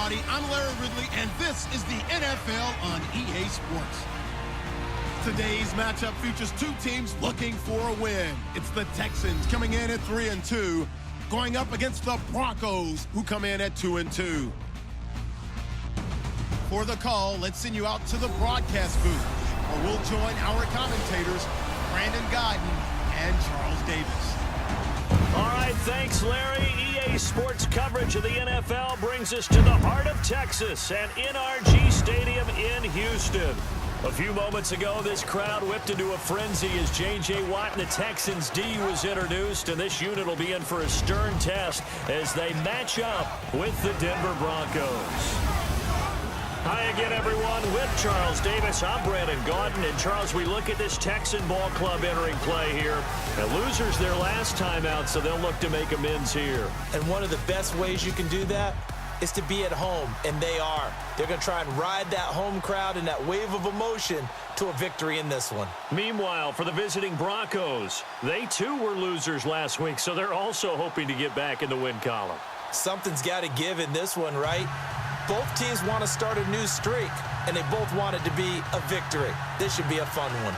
everybody. I'm Larry Ridley, and this is the NFL on EA Sports. Today's matchup features two teams looking for a win. It's the Texans coming in at 3-2, going up against the Broncos, who come in at 2-2. For the call, let's send you out to the broadcast booth, where we'll join our commentators, Brandon Godden and Charles Davis. All right, thanks, Larry. EA Sports coverage of the NFL brings us to the heart of Texas and NRG Stadium in Houston. A few moments ago, this crowd whipped into a frenzy as J.J. Watt and the Texans D was introduced, and this unit will be in for a stern test as they match up with the Denver Broncos. Hi again, everyone. With Charles Davis, I'm Brandon Gaudin. And, Charles, we look at this Texan ball club entering play here. And losers their last time out, so they'll look to make amends here. And one of the best ways you can do that is to be at home, and they are. They're going to try and ride that home crowd and that wave of emotion to a victory in this one. Meanwhile, for the visiting Broncos, they too were losers last week, so they're also hoping to get back in the win column. Something's got to give in this one, right? Both teams want to start a new streak, and they both want it to be a victory. This should be a fun one.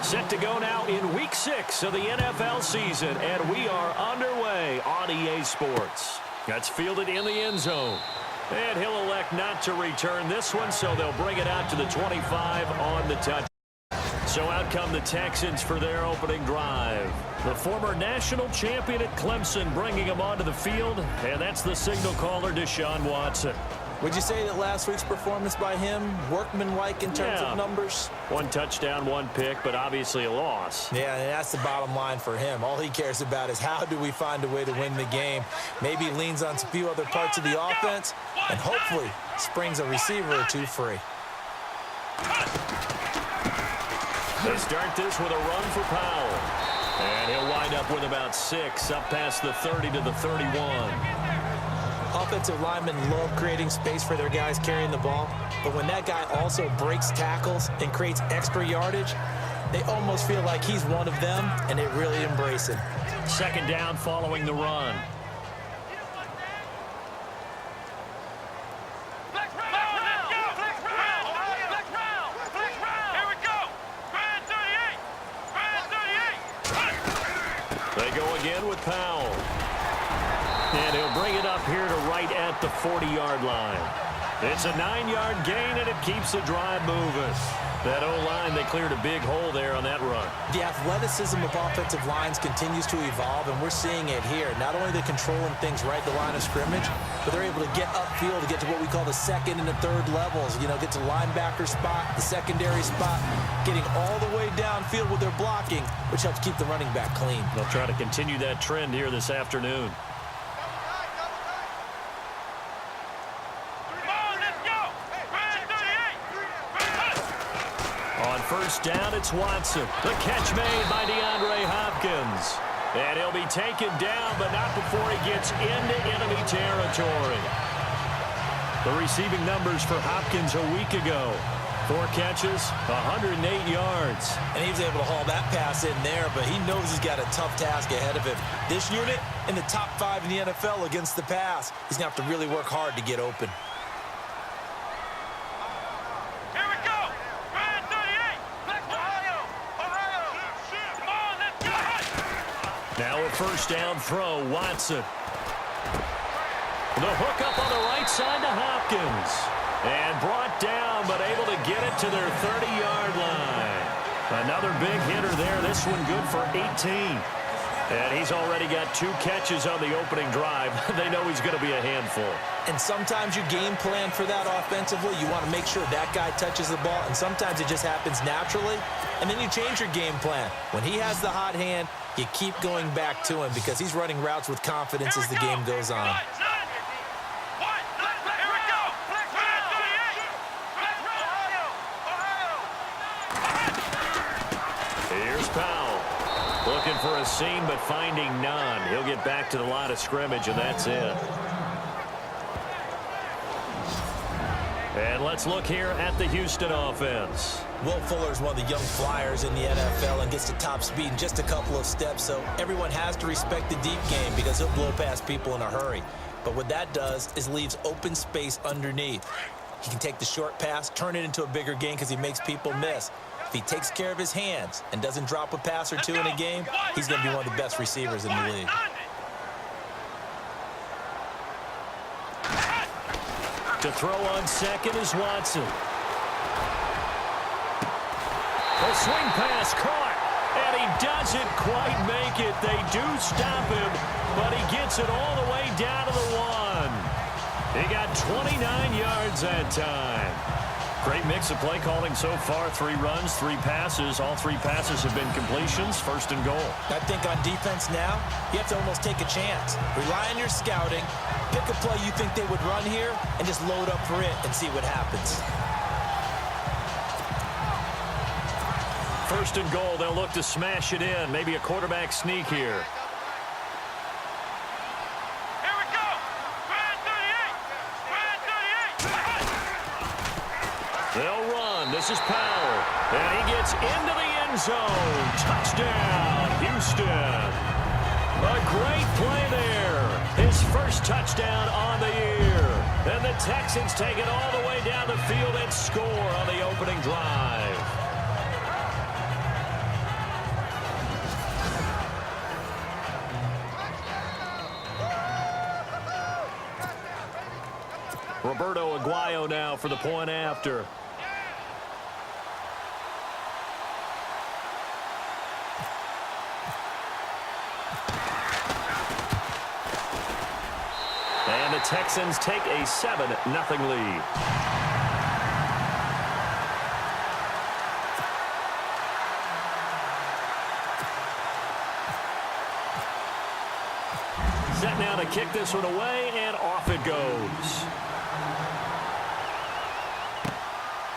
Set to go now in Week 6 of the NFL season, and we are underway on EA Sports. That's fielded in the end zone. And he'll elect not to return this one, so they'll bring it out to the 25 on the touch. So out come the Texans for their opening drive. The former national champion at Clemson bringing him onto the field, and that's the signal caller, Deshaun Watson. Would you say that last week's performance by him, workmanlike in terms of numbers? One touchdown, one pick, but obviously a loss. Yeah, and that's the bottom line for him. All he cares about is how do we find a way to win the game. Maybe leans on a few other parts of the offense, and hopefully springs a receiver or two free. They start this with a run for Powell. And he'll wind up with about 6, up past the 30 to the 31. Offensive linemen love creating space for their guys carrying the ball, but when that guy also breaks tackles and creates extra yardage, they almost feel like he's one of them, and they really embrace it. Second down following the run. They go again with Powell. And he'll bring it up here to right at the 40-yard line. It's a 9-yard gain, and it keeps the drive moving. That O-line, they cleared a big hole there on that run. The athleticism of offensive lines continues to evolve, and we're seeing it here. Not only are they controlling things right at the line of scrimmage, but they're able to get upfield to get to what we call the second and the third levels. You know, get to the linebacker spot, the secondary spot, getting all the way downfield with their blocking, which helps keep the running back clean. They'll try to continue that trend here this afternoon. First down, it's Watson. The catch made by DeAndre Hopkins. And he'll be taken down, but not before he gets into enemy territory. The receiving numbers for Hopkins a week ago. 4 catches, 108 yards. And he was able to haul that pass in there, but he knows he's got a tough task ahead of him. This unit in the top 5 in the NFL against the pass. He's going to have to really work hard to get open. Now a first down throw, Watson. The hook up on the right side to Hopkins. And brought down, but able to get it to their 30-yard line. Another big hitter there. This one good for 18. And he's already got 2 catches on the opening drive. They know he's going to be a handful. And sometimes you game plan for that offensively. You want to make sure that guy touches the ball, and sometimes it just happens naturally. And then you change your game plan. When he has the hot hand, you keep going back to him because he's running routes with confidence as the game goes on. Here's Powell. Looking for a seam, but finding none. He'll get back to the line of scrimmage, and that's it. And let's look here at the Houston offense. Will Fuller is one of the young flyers in the NFL and gets to top speed in just a couple of steps, so everyone has to respect the deep game because he'll blow past people in a hurry. But what that does is leaves open space underneath. He can take the short pass, turn it into a bigger gain because he makes people miss. If he takes care of his hands and doesn't drop a pass or two in a game, he's going to be one of the best receivers in the league. To throw on second is Watson. A swing pass caught, and he doesn't quite make it. They do stop him, but he gets it all the way down to the 1. He got 29 yards that time. Great mix of play calling so far. 3 runs, 3 passes. All 3 passes have been completions. First and goal. I think on defense now, you have to almost take a chance. Rely on your scouting. Pick a play you think they would run here and just load up for it and see what happens. First and goal. They'll look to smash it in. Maybe a quarterback sneak here. They'll run. This is Powell. And he gets into the end zone. Touchdown, Houston. A great play there. His first touchdown on the year. And the Texans take it all the way down the field and score on the opening drive. Roberto Aguayo now for the point after. And the Texans take a 7-0 lead. Set now to kick this one away, and off it goes.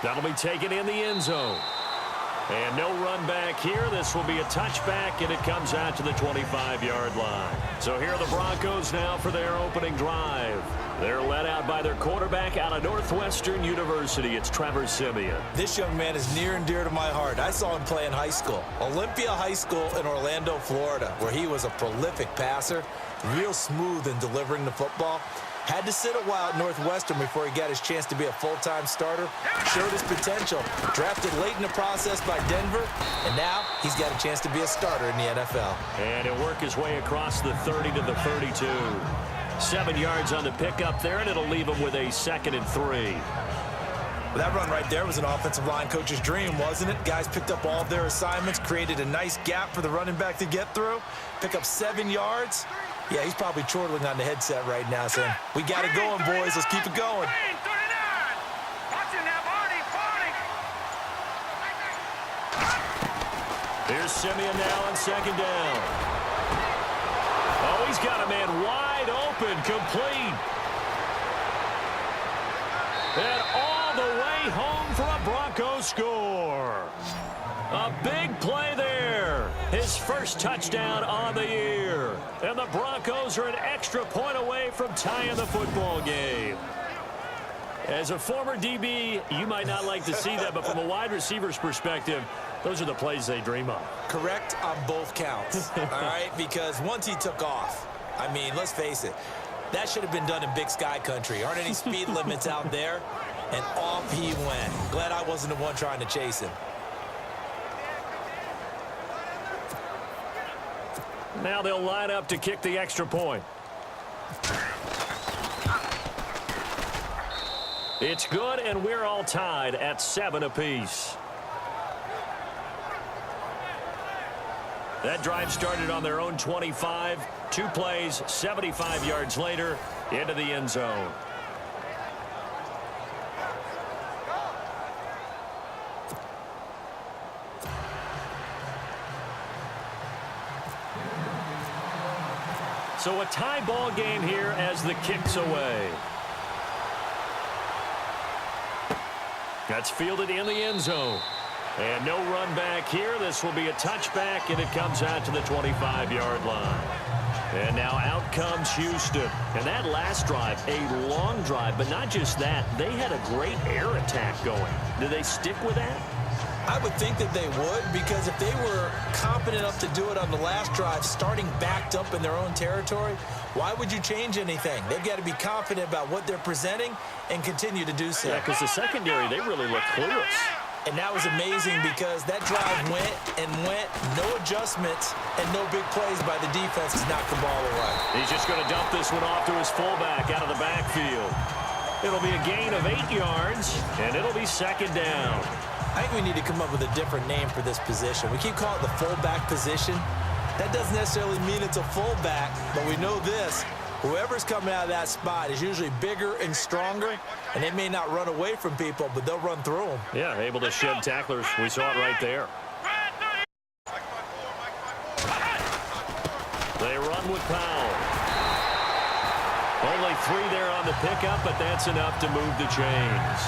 That'll be taken in the end zone. And no run back here. This will be a touchback, and it comes out to the 25-yard line. So here are the Broncos now for their opening drive. They're led out by their quarterback out of Northwestern University. It's Trevor Siemian. This young man is near and dear to my heart. I saw him play in high school. Olympia High School in Orlando, Florida, where he was a prolific passer, real smooth in delivering the football. Had to sit a while at Northwestern before he got his chance to be a full-time starter. Showed his potential. Drafted late in the process by Denver. And now he's got a chance to be a starter in the NFL. And he'll work his way across the 30 to the 32. 7 yards on the pickup there, and it'll leave him with a 2nd and 3. Well, that run right there was an offensive line coach's dream, wasn't it? Guys picked up all of their assignments, created a nice gap for the running back to get through. Pick up 7 yards. Yeah, he's probably chortling on the headset right now saying, we got it going, boys. Let's keep it going. Here's Siemian now on 2nd down. Oh, he's got a man wide open, complete. And all the way home for a Broncos score. A big play there. His first touchdown on the year. And the Broncos are an extra point away from tying the football game. As a former DB, you might not like to see that, but from a wide receiver's perspective, those are the plays they dream of. Correct on both counts, all right? Because once he took off, I mean, let's face it, that should have been done in Big Sky country. Aren't any speed limits out there? And off he went. Glad I wasn't the one trying to chase him. Now they'll line up to kick the extra point. It's good, and we're all tied at 7 apiece. That drive started on their own 25. 2 plays, 75 yards later, into the end zone. So a tie ball game here as the kick's away. That's fielded in the end zone. And no run back here. This will be a touchback, and it comes out to the 25-yard line. And now out comes Houston. And that last drive, a long drive, but not just that. They had a great air attack going. Do they stick with that? I would think that they would, because if they were competent enough to do it on the last drive, starting backed up in their own territory, why would you change anything? They've got to be confident about what they're presenting and continue to do so. Yeah, because the secondary, they really look clueless. And that was amazing because that drive went and went, no adjustments, and no big plays by the defense to knock the ball away. He's just going to dump this one off to his fullback out of the backfield. It'll be a gain of 8 yards, and it'll be second down. I think we need to come up with a different name for this position. We keep calling it the fullback position. That doesn't necessarily mean it's a fullback, but we know this. Whoever's coming out of that spot is usually bigger and stronger, and they may not run away from people, but they'll run through them. Yeah, able to shed tacklers. We saw it right there. They run with Powell. Only 3 there on the pickup, but that's enough to move the chains.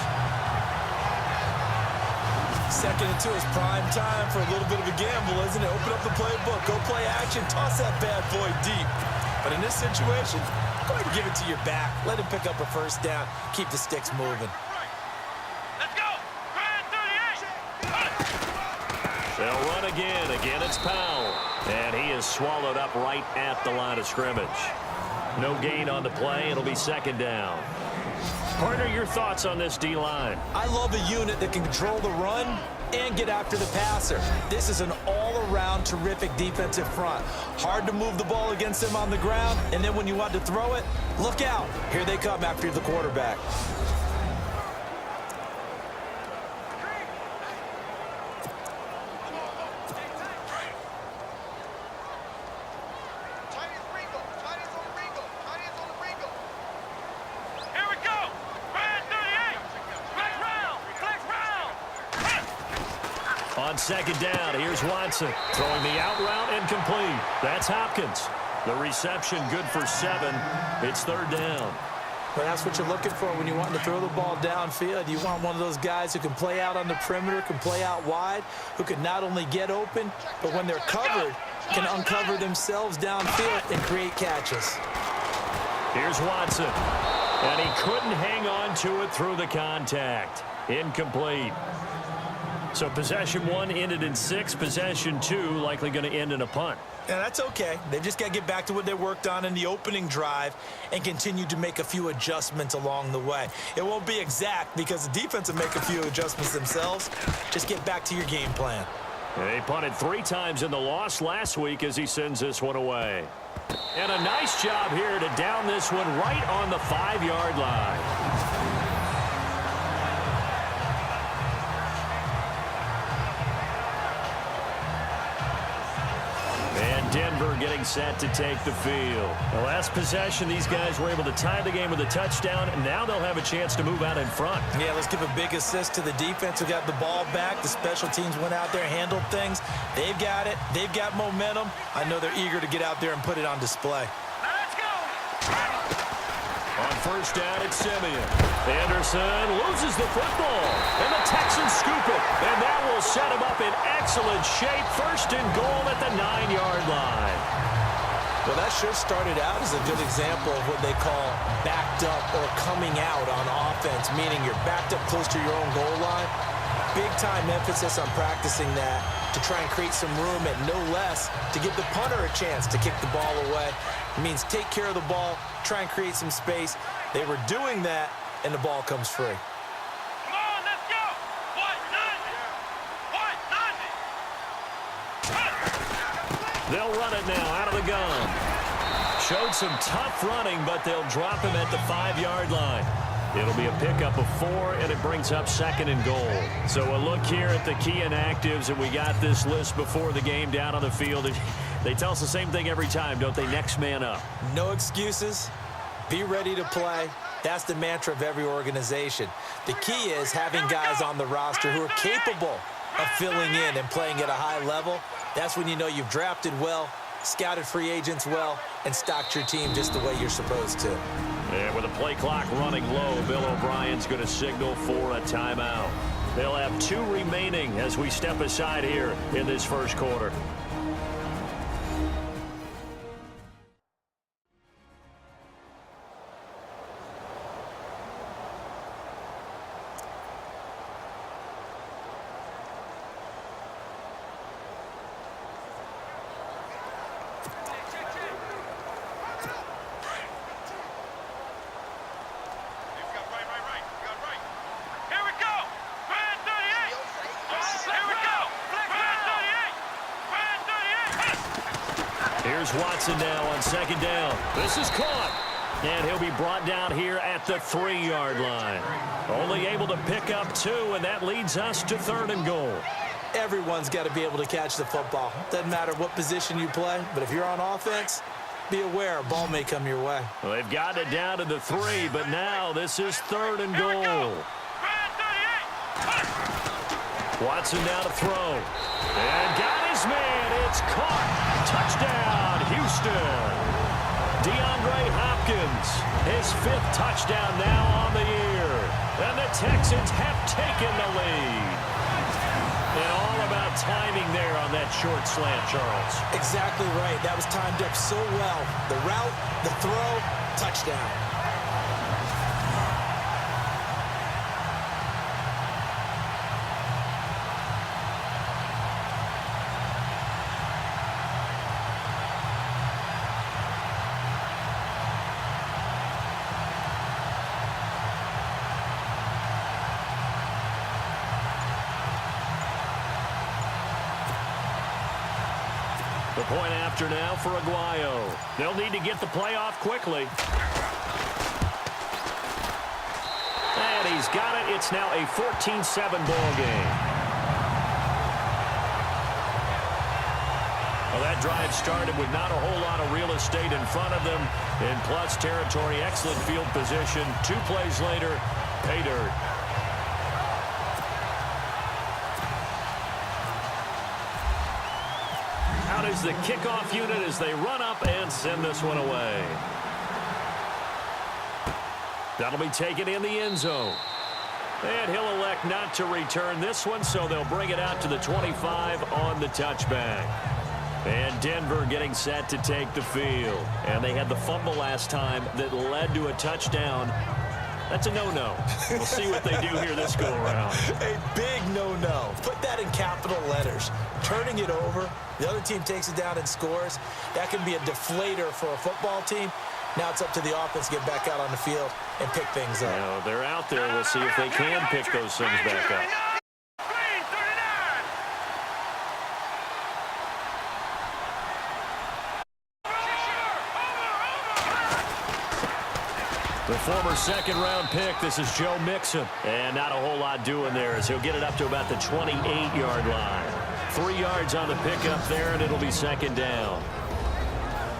Second and 2 is prime time for a little bit of a gamble, isn't it? Open up the playbook, go play action, toss that bad boy deep. But in this situation, go ahead and give it to your back. Let him pick up a first down. Keep the sticks moving. Let's go! They'll run again. Again, it's Powell. And he is swallowed up right at the line of scrimmage. No gain on the play. It'll be second down. Partner, your thoughts on this D-line? I love a unit that can control the run and get after the passer. This is an all-around terrific defensive front. Hard to move the ball against them on the ground, and then when you want to throw it, look out. Here they come after the quarterback. On second down, here's Watson throwing the out route and complete. That's Hopkins. The reception good for 7. It's third down. Well, that's what you're looking for when you want to throw the ball downfield. You want one of those guys who can play out on the perimeter, can play out wide, who can not only get open, but when they're covered, can uncover themselves downfield and create catches. Here's Watson. And he couldn't hang on to it through the contact. Incomplete. So possession 1 ended in 6. Possession 2 likely going to end in a punt. Yeah, that's okay. They've just got to get back to what they worked on in the opening drive and continue to make a few adjustments along the way. It won't be exact because the defense will make a few adjustments themselves. Just get back to your game plan. They punted 3 times in the loss last week as he sends this one away. And a nice job here to down this one right on the 5-yard line. Denver getting set to take the field. The last possession, these guys were able to tie the game with a touchdown, and now they'll have a chance to move out in front. Yeah, let's give a big assist to the defense who got the ball back. The special teams went out there, handled things. They've got it. They've got momentum. I know they're eager to get out there and put it on display. Let's go! On first down, it's Simeon. Anderson loses the football, and the Texans scoop it. And that will set him up in excellent shape. First and goal at the 9-yard line. Well, that sure started out as a good example of what they call backed up or coming out on offense, meaning you're backed up close to your own goal line. Big-time emphasis on practicing that to try and create some room and no less to give the punter a chance to kick the ball away. It means take care of the ball, try and create some space. They were doing that, and the ball comes free. Come on, let's go! 1-90! They'll run it now out of the gun. Showed some tough running, but they'll drop him at the 5-yard line. It'll be a pickup of 4, and it brings up second and goal. So a look here at the key inactives, and we got this list before the game down on the field. They tell us the same thing every time, don't they? Next man up. No excuses. Be ready to play. That's the mantra of every organization. The key is having guys on the roster who are capable of filling in and playing at a high level. That's when you know you've drafted well, scouted free agents well, and stocked your team just the way you're supposed to. And with the play clock running low, Bill O'Brien's going to signal for a timeout. They'll have 2 remaining as we step aside here in this first quarter. Here's Watson now on second down. This is caught. And he'll be brought down here at the 3-yard line. Only able to pick up 2, and that leads us to 3rd and goal. Everyone's got to be able to catch the football. Doesn't matter what position you play, but if you're on offense, be aware a ball may come your way. Well, they've got it down to the 3, but now this is 3rd and goal. Watson now to throw. And got his man. It's caught. Touchdown, Houston. DeAndre Hopkins, his 5th touchdown now on the year. And the Texans have taken the lead. And all about timing there on that short slant, Charles. Exactly right. That was timed up so well. The route, the throw, touchdown. The point after now for Aguayo. They'll need to get the play off quickly. And he's got it. It's now a 14-7 ball game. Well, that drive started with not a whole lot of real estate in front of them. In plus territory, excellent field position. 2 plays later, pay dirt. Out is the kickoff unit as they run up and send this one away. That'll be taken in the end zone. And he'll elect not to return this one, so they'll bring it out to the 25 on the touchback. And Denver getting set to take the field. And they had the fumble last time that led to a touchdown. That's a no-no. We'll see what they do here this go-around. A big no-no. Put that in capital letters. Turning it over, the other team takes it down and scores. That can be a deflator for a football team. Now it's up to the offense to get back out on the field and pick things up. Now, they're out there. We'll see if they can pick those things back up. The former second-round pick, this is Joe Mixon. And not a whole lot doing there as he'll get it up to about the 28-yard line. 3 yards on the pickup there, and it'll be second down.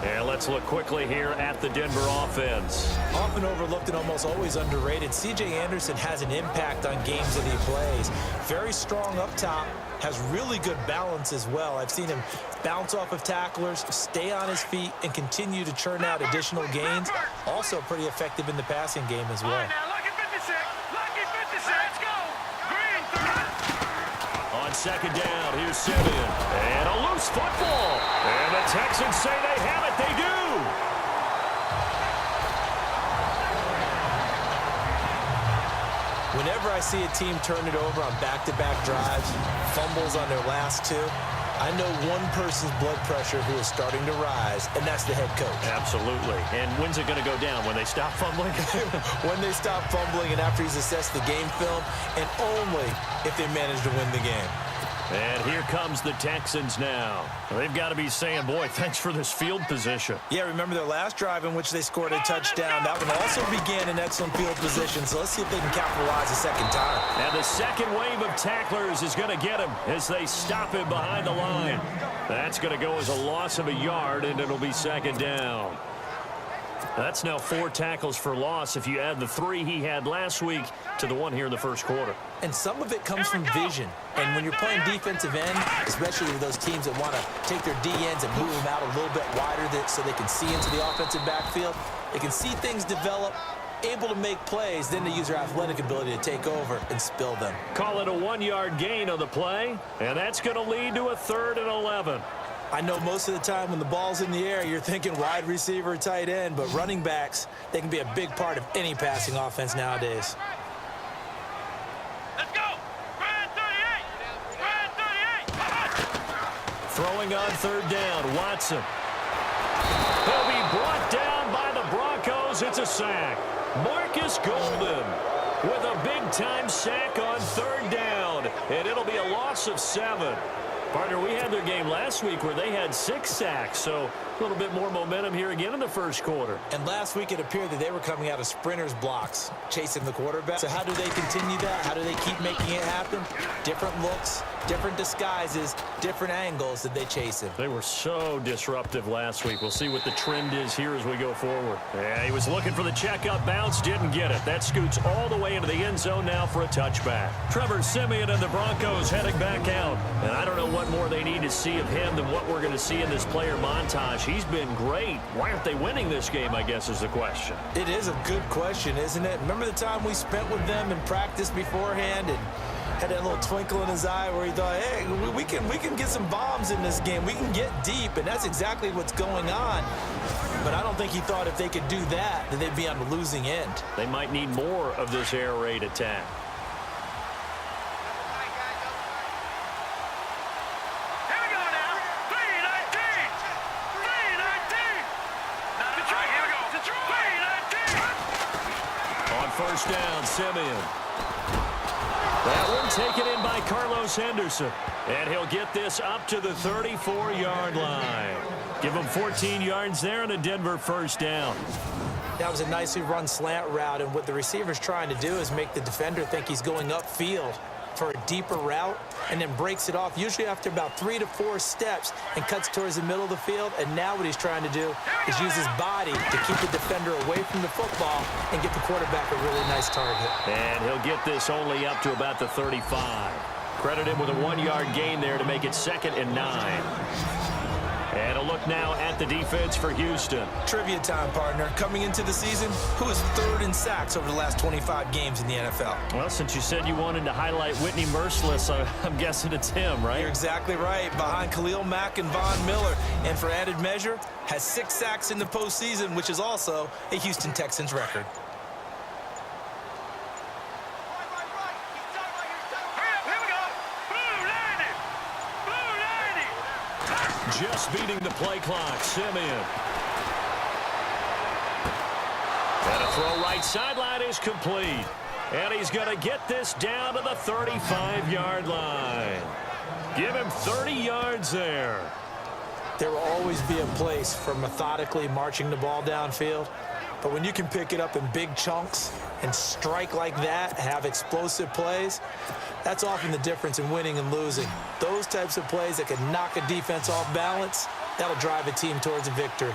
And let's look quickly here at the Denver offense. Often overlooked and almost always underrated, C.J. Anderson has an impact on games that he plays. Very strong up top, has really good balance as well. I've seen him bounce off of tacklers, stay on his feet, and continue to churn out additional gains. Also pretty effective in the passing game as well. On second down, here's Simeon. And a loose football. And the Texans say they have it. They do. Whenever I see a team turn it over on back-to-back drives, fumbles on their last 2, I know one person's blood pressure who is starting to rise, and that's the head coach. Absolutely. And when's it going to go down? When they stop fumbling? When they stop fumbling and after he's assessed the game film, and only if they manage to win the game. And here comes the Texans now. They've got to be saying, boy, thanks for this field position. Yeah, remember their last drive in which they scored a touchdown. That one also began in excellent field position, so let's see if they can capitalize a second time. And the second wave of tacklers is going to get him as they stop him behind the line. That's going to go as a loss of a yard, and it'll be second down. That's now 4 tackles for loss if you add the 3 he had last week to the 1 here in the first quarter. And some of it comes from vision. And when you're playing defensive end, especially with those teams that want to take their D-ends and move them out a little bit wider so they can see into the offensive backfield, they can see things develop, able to make plays, then they use their athletic ability to take over and spill them. Call it a 1-yard gain on the play, and that's going to lead to a 3rd and 11. I know most of the time when the ball's in the air, you're thinking wide receiver, tight end, but running backs, they can be a big part of any passing offense nowadays. Let's go. Brad 38. Brad 38. Throwing on 3rd down, Watson. He'll be brought down by the Broncos. It's a sack. Marcus Golden with a big-time sack on 3rd down, and it'll be a loss of 7. Partner, we had their game last week where they had 6 sacks, so a little bit more momentum here again in the first quarter. And last week it appeared that they were coming out of sprinters blocks, chasing the quarterback. So how do they continue that? How do they keep making it happen? Different looks, different disguises, different angles that they chase him. They were so disruptive last week. We'll see what the trend is here as we go forward. Yeah, he was looking for the checkup bounce, didn't get it. That scoots all the way into the end zone now for a touchback. Trevor Siemian and the Broncos heading back out. And I don't know what more they need to see of him than what we're going to see in this player montage. He's been great. Why aren't they winning this game, I guess, is the question. It is a good question, isn't it? Remember the time we spent with them in practice beforehand and had that little twinkle in his eye where he thought, hey, we can get some bombs in this game. We can get deep, and that's exactly what's going on. But I don't think he thought if they could do that they'd be on the losing end. They might need more of this air raid attack. Here we go now. 319. 319. Detroit, here we go. Detroit. 319. On 1st down, Siemian. That one taken in by Carlos Henderson. And he'll get this up to the 34-yard line. Give him 14 yards there and a Denver 1st down. That was a nicely run slant route, and what the receiver's trying to do is make the defender think he's going upfield for a deeper route and then breaks it off, usually after about 3 to 4 steps, and cuts towards the middle of the field. And now what he's trying to do is use his body to keep the defender away from the football and get the quarterback a really nice target. And he'll get this only up to about the 35. Credit him with a 1-yard gain there to make it 2nd and 9. And a look now at the defense for Houston. Trivia time, partner. Coming into the season, who is 3rd in sacks over the last 25 games in the NFL? Well, since you said you wanted to highlight Whitney Merciless, I'm guessing it's him, right? You're exactly right. Behind Khalil Mack and Von Miller. And for added measure, has 6 sacks in the postseason, which is also a Houston Texans record. Just beating the play clock, Siemian. And a throw right sideline is complete. And he's going to get this down to the 35-yard line. Give him 30 yards there. There will always be a place for methodically marching the ball downfield. But when you can pick it up in big chunks and strike like that, have explosive plays, that's often the difference in winning and losing. Those types of plays that can knock a defense off balance, that'll drive a team towards a victory.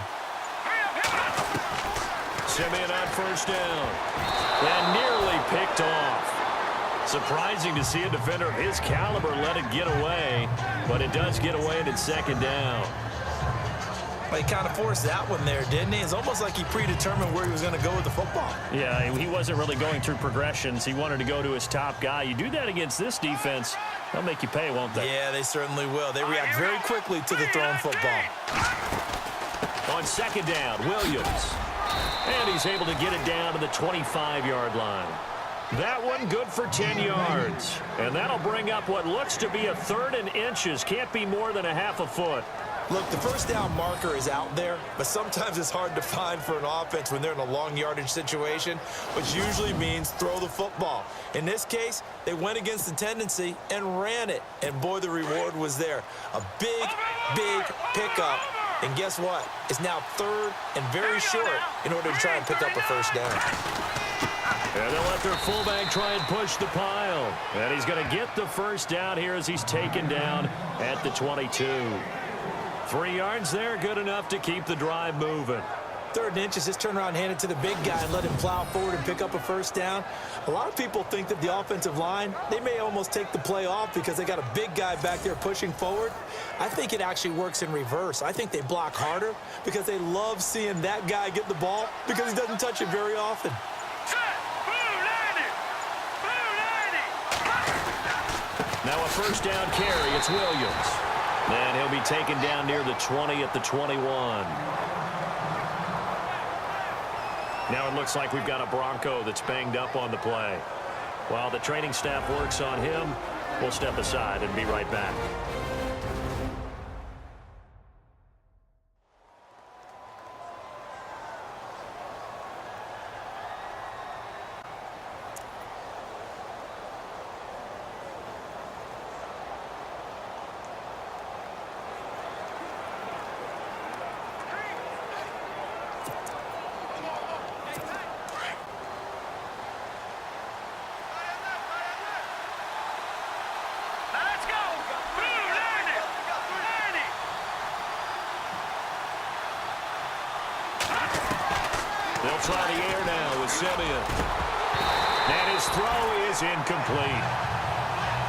Siemian on 1st down. And nearly picked off. Surprising to see a defender of his caliber let it get away, but it does get away and it's 2nd down. Well, he kind of forced that one there, didn't he? It's almost like he predetermined where he was going to go with the football. Yeah, he wasn't really going through progressions. He wanted to go to his top guy. You do that against this defense, they'll make you pay, won't they? Yeah, they certainly will. They react very quickly to the thrown football. On 2nd down, Williams. And he's able to get it down to the 25-yard line. That one good for 10 yards. And that'll bring up what looks to be a 3rd and inches. Can't be more than a half a foot. Look, the 1st down marker is out there, but sometimes it's hard to find for an offense when they're in a long yardage situation, which usually means throw the football. In this case, they went against the tendency and ran it, and boy, the reward was there. A big, big pickup, and guess what? It's now 3rd and very short in order to try and pick up a 1st down. And they'll let their fullback try and push the pile. And he's going to get the 1st down here as he's taken down at the 22. 3 yards there, good enough to keep the drive moving. 3rd and inches, just turn around, hand it to the big guy, and let him plow forward and pick up a 1st down. A lot of people think that the offensive line, they may almost take the play off because they got a big guy back there pushing forward. I think it actually works in reverse. I think they block harder because they love seeing that guy get the ball because he doesn't touch it very often. first down carry. It's Williams. And he'll be taken down near the 20 at the 21. Now it looks like we've got a Bronco that's banged up on the play. While the training staff works on him, we'll step aside and be right back. They'll try the air now with Simeon. And his throw is incomplete.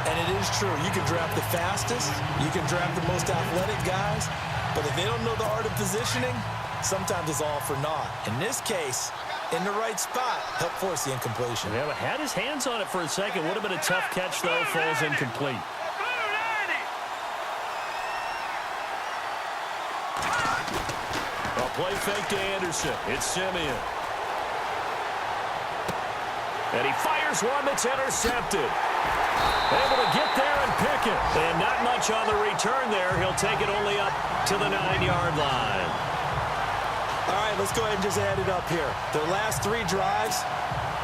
And it is true. You can draft the fastest. You can draft the most athletic guys. But if they don't know the art of positioning, sometimes it's all for naught. In this case, in the right spot, helped force the incompletion. Yeah, but had his hands on it for a second. Would have been a tough catch, though. Falls incomplete. A play fake to Anderson. It's Simeon. And he fires one that's intercepted. Able to get there and pick it. And not much on the return there. He'll take it only up to the 9-yard line. All right, let's go ahead and just add it up here. Their last 3 drives,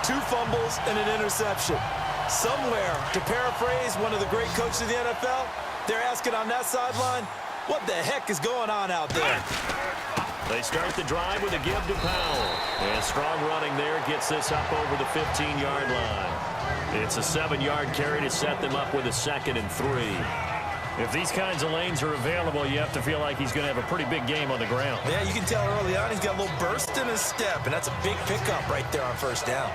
2 fumbles and an interception. Somewhere, to paraphrase one of the great coaches of the NFL, they're asking on that sideline, what the heck is going on out there? They start the drive with a give to Powell. And strong running there gets this up over the 15-yard line. It's a 7-yard carry to set them up with a 2nd and 3. If these kinds of lanes are available, you have to feel like he's going to have a pretty big game on the ground. Yeah, you can tell early on he's got a little burst in his step, and that's a big pickup right there on first down.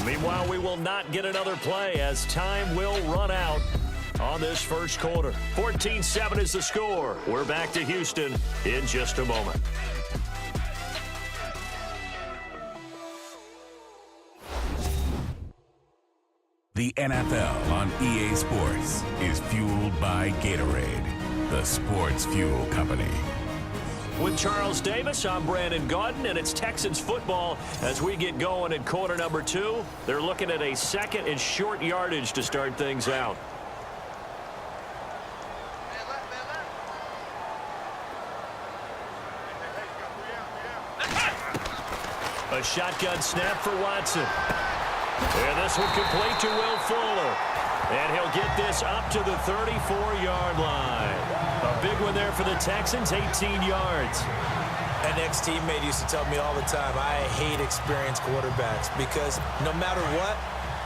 Meanwhile, we will not get another play as time will run out on this first quarter. 14-7 is the score. We're back to Houston in just a moment. The NFL on EA Sports is fueled by Gatorade, the sports fuel company. With Charles Davis, I'm Brandon Gaudin, and it's Texans football as we get going in quarter number 2. They're looking at a 2nd and short yardage to start things out. A shotgun snap for Watson. And this one complete to Will Fuller. And he'll get this up to the 34-yard line. A big one there for the Texans, 18 yards. An ex-teammate used to tell me all the time, I hate experienced quarterbacks because no matter what,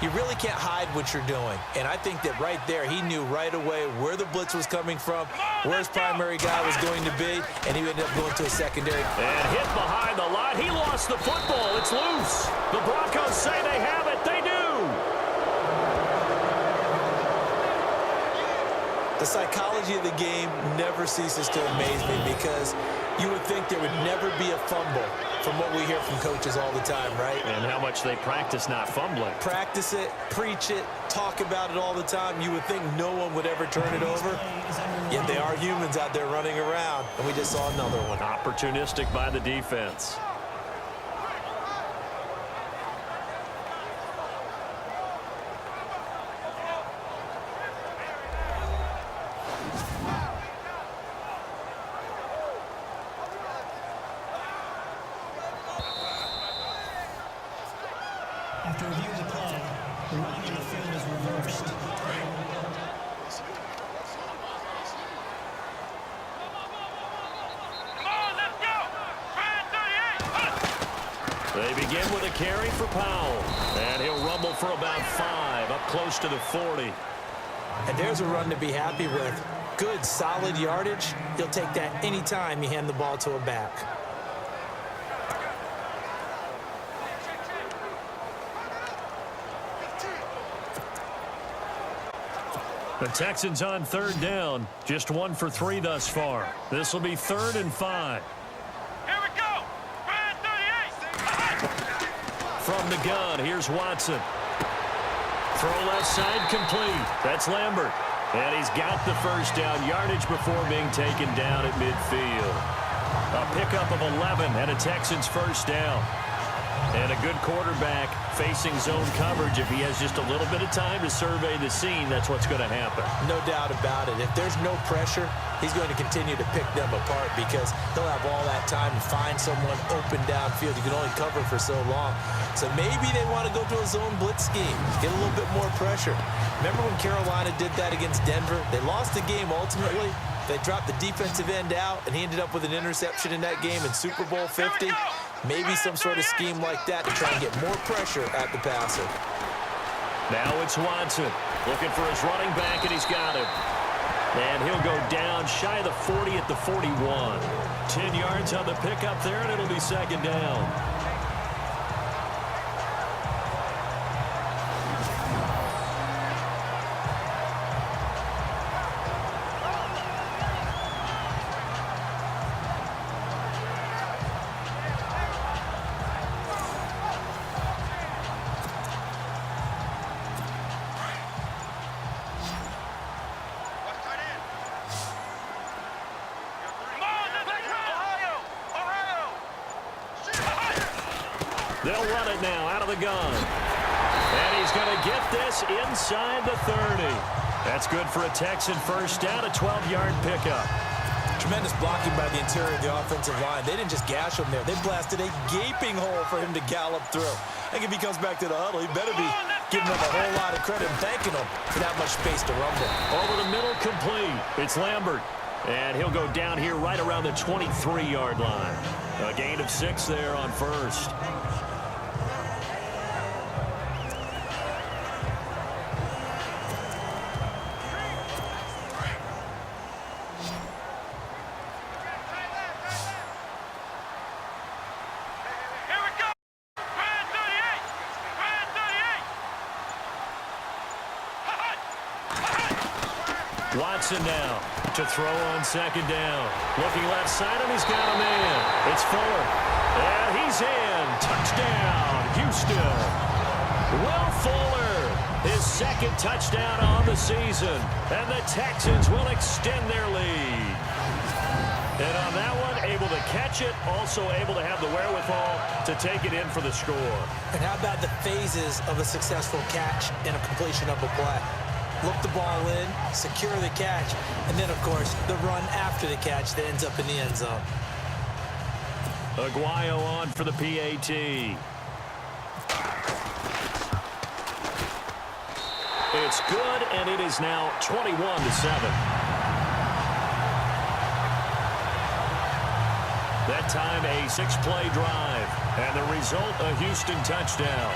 you really can't hide what you're doing. And I think that right there, he knew right away where the blitz was coming from, where his primary guy was going to be, and he ended up going to a secondary. And hit behind the line. He lost the football. It's loose. The Broncos say they have it. They do. The psychology of the game never ceases to amaze me because you would think there would never be a fumble from what we hear from coaches all the time, right? And how much they practice not fumbling. Practice it, preach it, talk about it all the time. You would think no one would ever turn it over. Yet they are humans out there running around, and we just saw another one. Opportunistic by the defense. After reviewing the play, the running in the field is reversed. Come on, let's go! Brand 38! They begin with a carry for Powell. And he'll rumble for about 5, up close to the 40. And there's a run to be happy with. Good, solid yardage. He'll take that anytime you hand the ball to a back. The Texans on third down. Just 1 for 3 thus far. This will be 3rd and 5. Here we go. Red 38. From the gun, here's Watson. Throw left side complete. That's Lambert. And he's got the first down yardage before being taken down at midfield. A pickup of 11 and a Texans first down. And a good quarterback facing zone coverage. If he has just a little bit of time to survey the scene, that's what's going to happen. No doubt about it. If there's no pressure, he's going to continue to pick them apart because he'll have all that time to find someone open downfield. You can only cover for so long. So maybe they want to go to a zone blitz scheme, get a little bit more pressure. Remember when Carolina did that against Denver? They lost the game ultimately. They dropped the defensive end out, and he ended up with an interception in that game in Super Bowl 50. Maybe some sort of scheme like that to try and get more pressure at the passer. Now it's Watson looking for his running back, and he's got him. And he'll go down shy of the 40 at the 41. 10 yards on the pickup there, and it'll be 2nd down. They'll run it now out of the gun. And he's going to get this inside the 30. That's good for a Texan first down, a 12-yard pickup. Tremendous blocking by the interior of the offensive line. They didn't just gash him there. They blasted a gaping hole for him to gallop through. I think if he comes back to the huddle, he better be giving them a whole lot of credit and thanking them for that much space to rumble. Over the middle, complete. It's Lambert. And he'll go down here right around the 23-yard line. A gain of 6 there on first. Watson now to throw on 2nd down. Looking left side, and he's got a man. It's Fuller. And he's in. Touchdown, Houston. Will Fuller, his 2nd touchdown on the season. And the Texans will extend their lead. And on that one, able to catch it, also able to have the wherewithal to take it in for the score. And how about the phases of a successful catch and a completion of a play? Look the ball in, secure the catch, and then, of course, the run after the catch that ends up in the end zone. Aguayo on for the PAT. It's good, and it is now 21-7. That time, a 6-play drive, and the result, a Houston touchdown.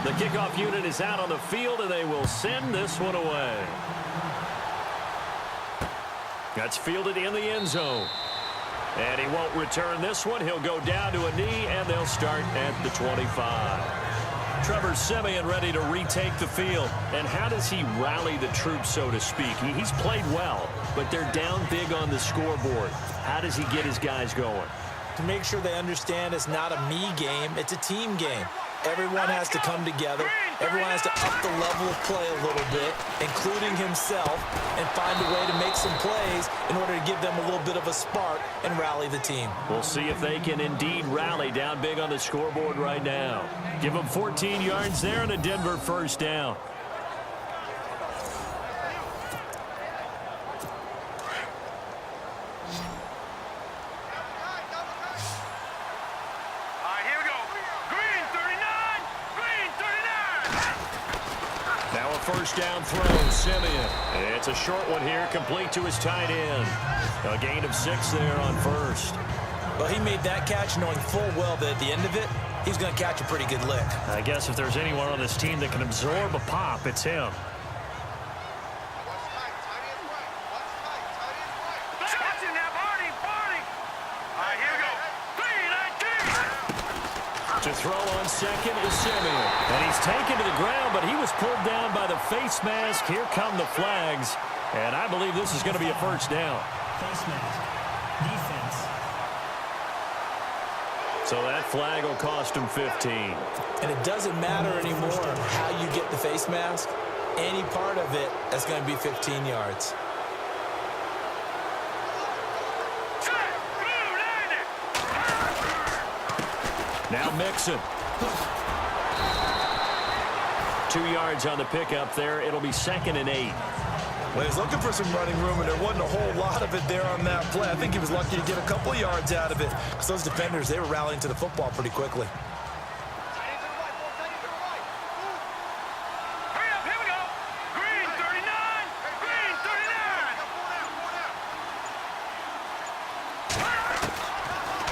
The kickoff unit is out on the field, and they will send this one away. That's fielded in the end zone. And he won't return this one. He'll go down to a knee, and they'll start at the 25. Trevor Siemian ready to retake the field. And how does he rally the troops, so to speak? He's played well, but they're down big on the scoreboard. How does he get his guys going? To make sure they understand it's not a me game, it's a team game. Everyone has to come together. Everyone has to up the level of play a little bit, including himself, and find a way to make some plays in order to give them a little bit of a spark and rally the team. We'll see if they can indeed rally down big on the scoreboard right now. Give them 14 yards there and a Denver first down. First down throw, Siemian. It's a short one here, complete to his tight end. A gain of 6 there on first. Well, he made that catch knowing full well that at the end of it, he's going to catch a pretty good lick. I guess if there's anyone on this team that can absorb a pop, it's him. To throw on second is Simeon. And he's taken to the ground, but he was pulled down by the face mask. Here come the flags. And I believe this is going to be a first down. Face mask. Defense. So that flag will cost him 15. And it doesn't matter anymore how you get the face mask. Any part of it is going to be 15 yards. Now Mixon. 2 yards on the pickup there. It'll be 2nd and 8. Well, he was looking for some running room, and there wasn't a whole lot of it there on that play. I think he was lucky to get a couple of yards out of it, because those defenders, they were rallying to the football pretty quickly.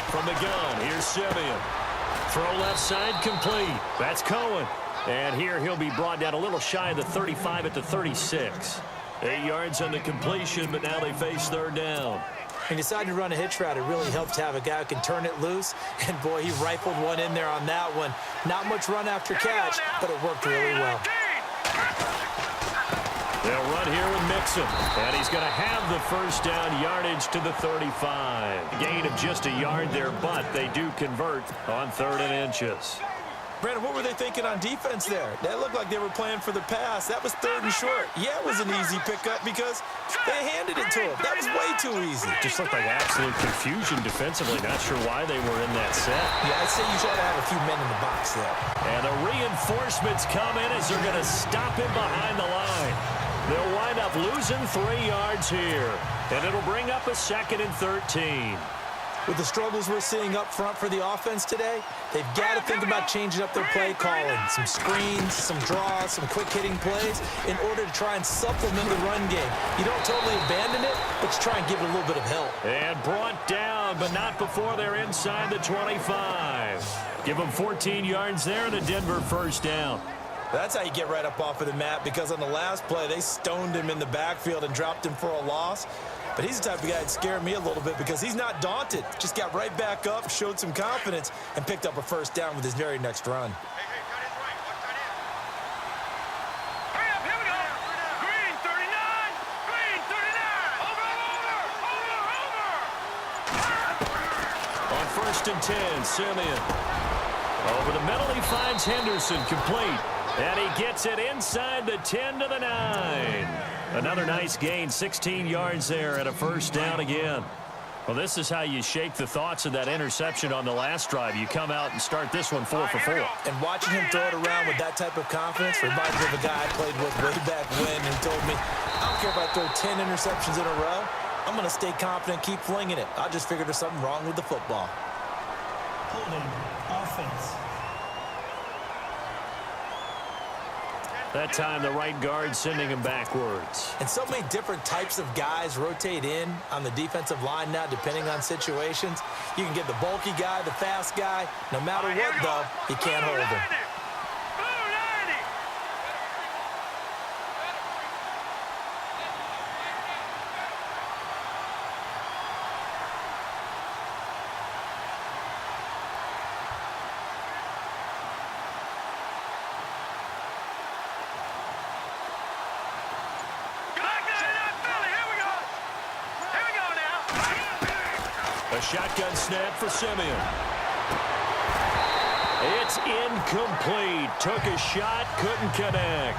From the gun, here's Simeon. Throw left side complete. That's Cohen. And here he'll be brought down a little shy of the 35 at the 36. 8 yards on the completion, but now they face third down. He decided to run a hitch route. It really helped to have a guy who can turn it loose. And, boy, he rifled one in there on that one. Not much run after catch, but it worked really well. They'll run here with Mixon. And he's going to have the first down yardage to the 35. Gain of just a yard there, but they do convert on 3rd and inches. Brandon, what were they thinking on defense there? That looked like they were playing for the pass. That was 3rd and short. Yeah, it was an easy pickup because they handed it to him. That was way too easy. Just looked like absolute confusion defensively. Not sure why they were in that set. Yeah, I'd say you should have a few men in the box there. And the reinforcements come in as they're going to stop him behind the line. They'll wind up losing 3 yards here. And it'll bring up a 2nd and 13. With the struggles we're seeing up front for the offense today, they've got to think about changing up their play calling. Some screens, some draws, some quick-hitting plays in order to try and supplement the run game. You don't totally abandon it, but you try and give it a little bit of help. And brought down, but not before they're inside the 25. Give them 14 yards there and a Denver first down. That's how you get right up off of the mat, because on the last play, they stoned him in the backfield and dropped him for a loss. But he's the type of guy that scared me a little bit because he's not daunted. Just got right back up, showed some confidence, and picked up a first down with his very next run. On 1st and 10, Simeon. Over the middle, he finds Henderson complete. And he gets it inside the 10 to the 9. Another nice gain, 16 yards there and a first down again. Well, this is how you shake the thoughts of that interception on the last drive. You come out and start this one 4 for 4. And watching him throw it around with that type of confidence reminds me of a guy I played with way back when who told me, I don't care if I throw 10 interceptions in a row. I'm going to stay confident, keep flinging it. I just figured there's something wrong with the football. Holding. Offense. That time, the right guard sending him backwards. And so many different types of guys rotate in on the defensive line now, depending on situations. You can get the bulky guy, the fast guy. No matter what, though, you can't hold him. A shotgun snap for Simeon. It's incomplete. Took a shot, couldn't connect.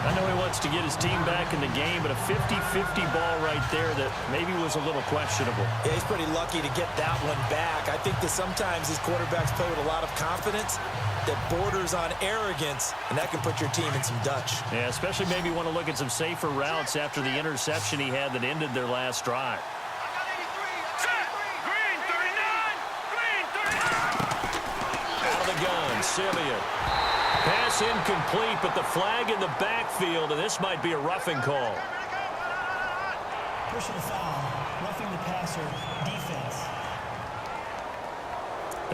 I know he wants to get his team back in the game, but a 50-50 ball right there that maybe was a little questionable. Yeah, he's pretty lucky to get that one back. I think that sometimes these quarterbacks play with a lot of confidence that borders on arrogance, and that can put your team in some Dutch. Yeah, especially maybe want to look at some safer routes after the interception he had that ended their last drive. Simeon. Pass incomplete, but the flag in the backfield, and this might be a roughing call. Personal foul. Roughing the passer. Defense.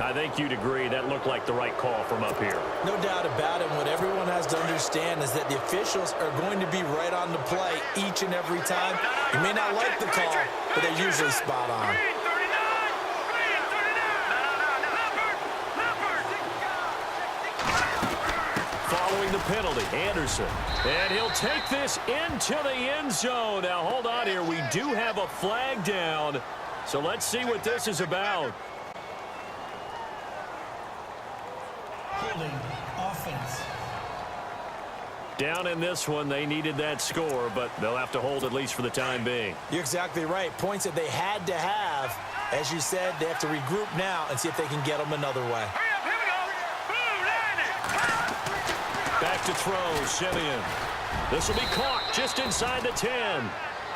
I think you'd agree that looked like the right call from up here. No doubt about it. What everyone has to understand is that the officials are going to be right on the play each and every time. You may not like the call, but they're usually spot on. Following the penalty, Anderson. And he'll take this into the end zone. Now, hold on here. We do have a flag down. So let's see what this is about. Holding offense. Down in this one, they needed that score, but they'll have to hold at least for the time being. You're exactly right. Points that they had to have. As you said, they have to regroup now and see if they can get them another way. Back to throw, Simeon. This will be caught just inside the 10.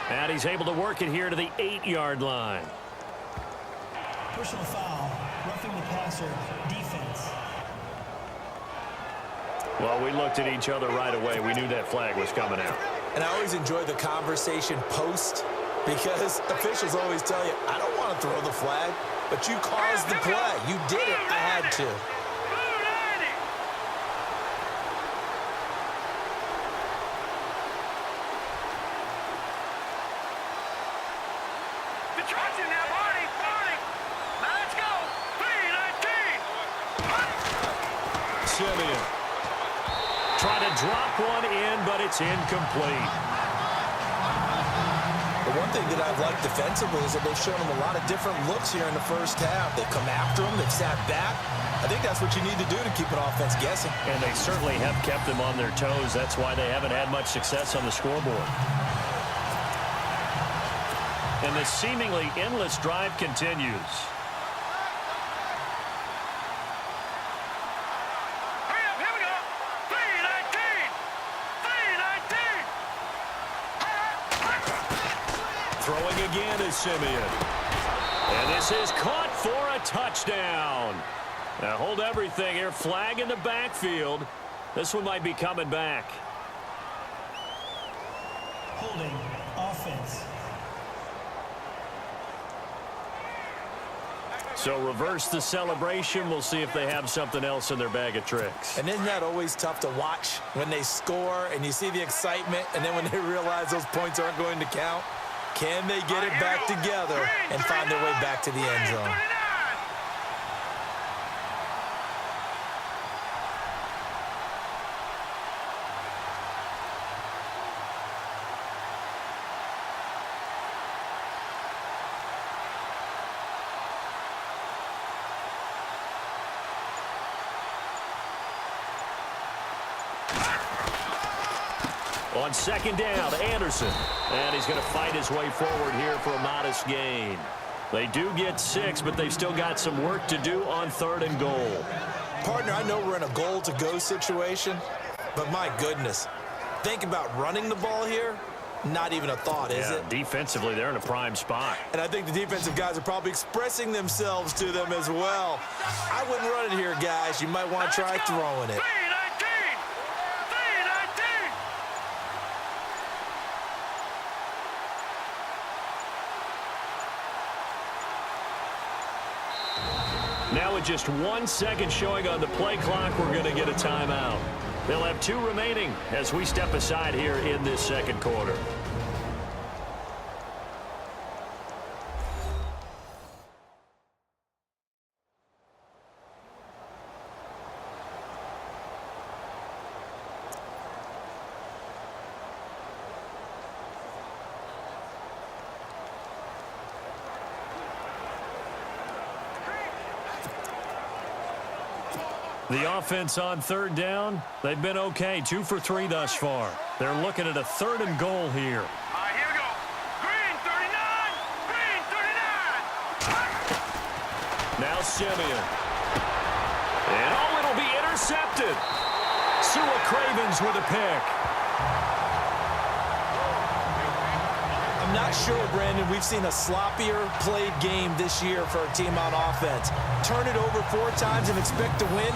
And he's able to work it here to the 8-yard line. Personal foul. Roughing the passer. Defense. Well, we looked at each other right away. We knew that flag was coming out. And I always enjoy the conversation post because officials always tell you, I don't want to throw the flag, but you caused the play. You did it. I had to. Simeon. Try to drop one in, but it's incomplete. The one thing that I've liked defensively is that they've shown them a lot of different looks here in the first half. They've come after them. They've sat back. I think that's what you need to do to keep an offense guessing. And they certainly have kept them on their toes. That's why they haven't had much success on the scoreboard. And the seemingly endless drive continues. Throwing again is Simeon. And this is caught for a touchdown. Now hold everything here. Flag in the backfield. This one might be coming back. Holding offense. So reverse the celebration. We'll see if they have something else in their bag of tricks. And isn't that always tough to watch when they score and you see the excitement and then when they realize those points aren't going to count? Can they get it back together and find their way back to the end zone? On second down, Anderson. And he's going to fight his way forward here for a modest gain. They do get 6, but they've still got some work to do on 3rd and goal. Partner, I know we're in a goal-to-go situation, but my goodness, think about running the ball here. Not even a thought, is it? Defensively, they're in a prime spot. And I think the defensive guys are probably expressing themselves to them as well. I wouldn't run it here, guys. You might want to try throwing it. Now with just 1 second showing on the play clock, we're going to get a timeout. They'll have 2 remaining as we step aside here in this second quarter. The offense on 3rd down, they've been okay. 2 for 3 thus far. They're looking at a 3rd and goal here. Here we go. Green 39. Green 39. Now Simeon. And it'll be intercepted. Sua Cravens with a pick. I'm not sure, Brandon, we've seen a sloppier played game this year for a team on offense. Turn it over 4 times and expect to win?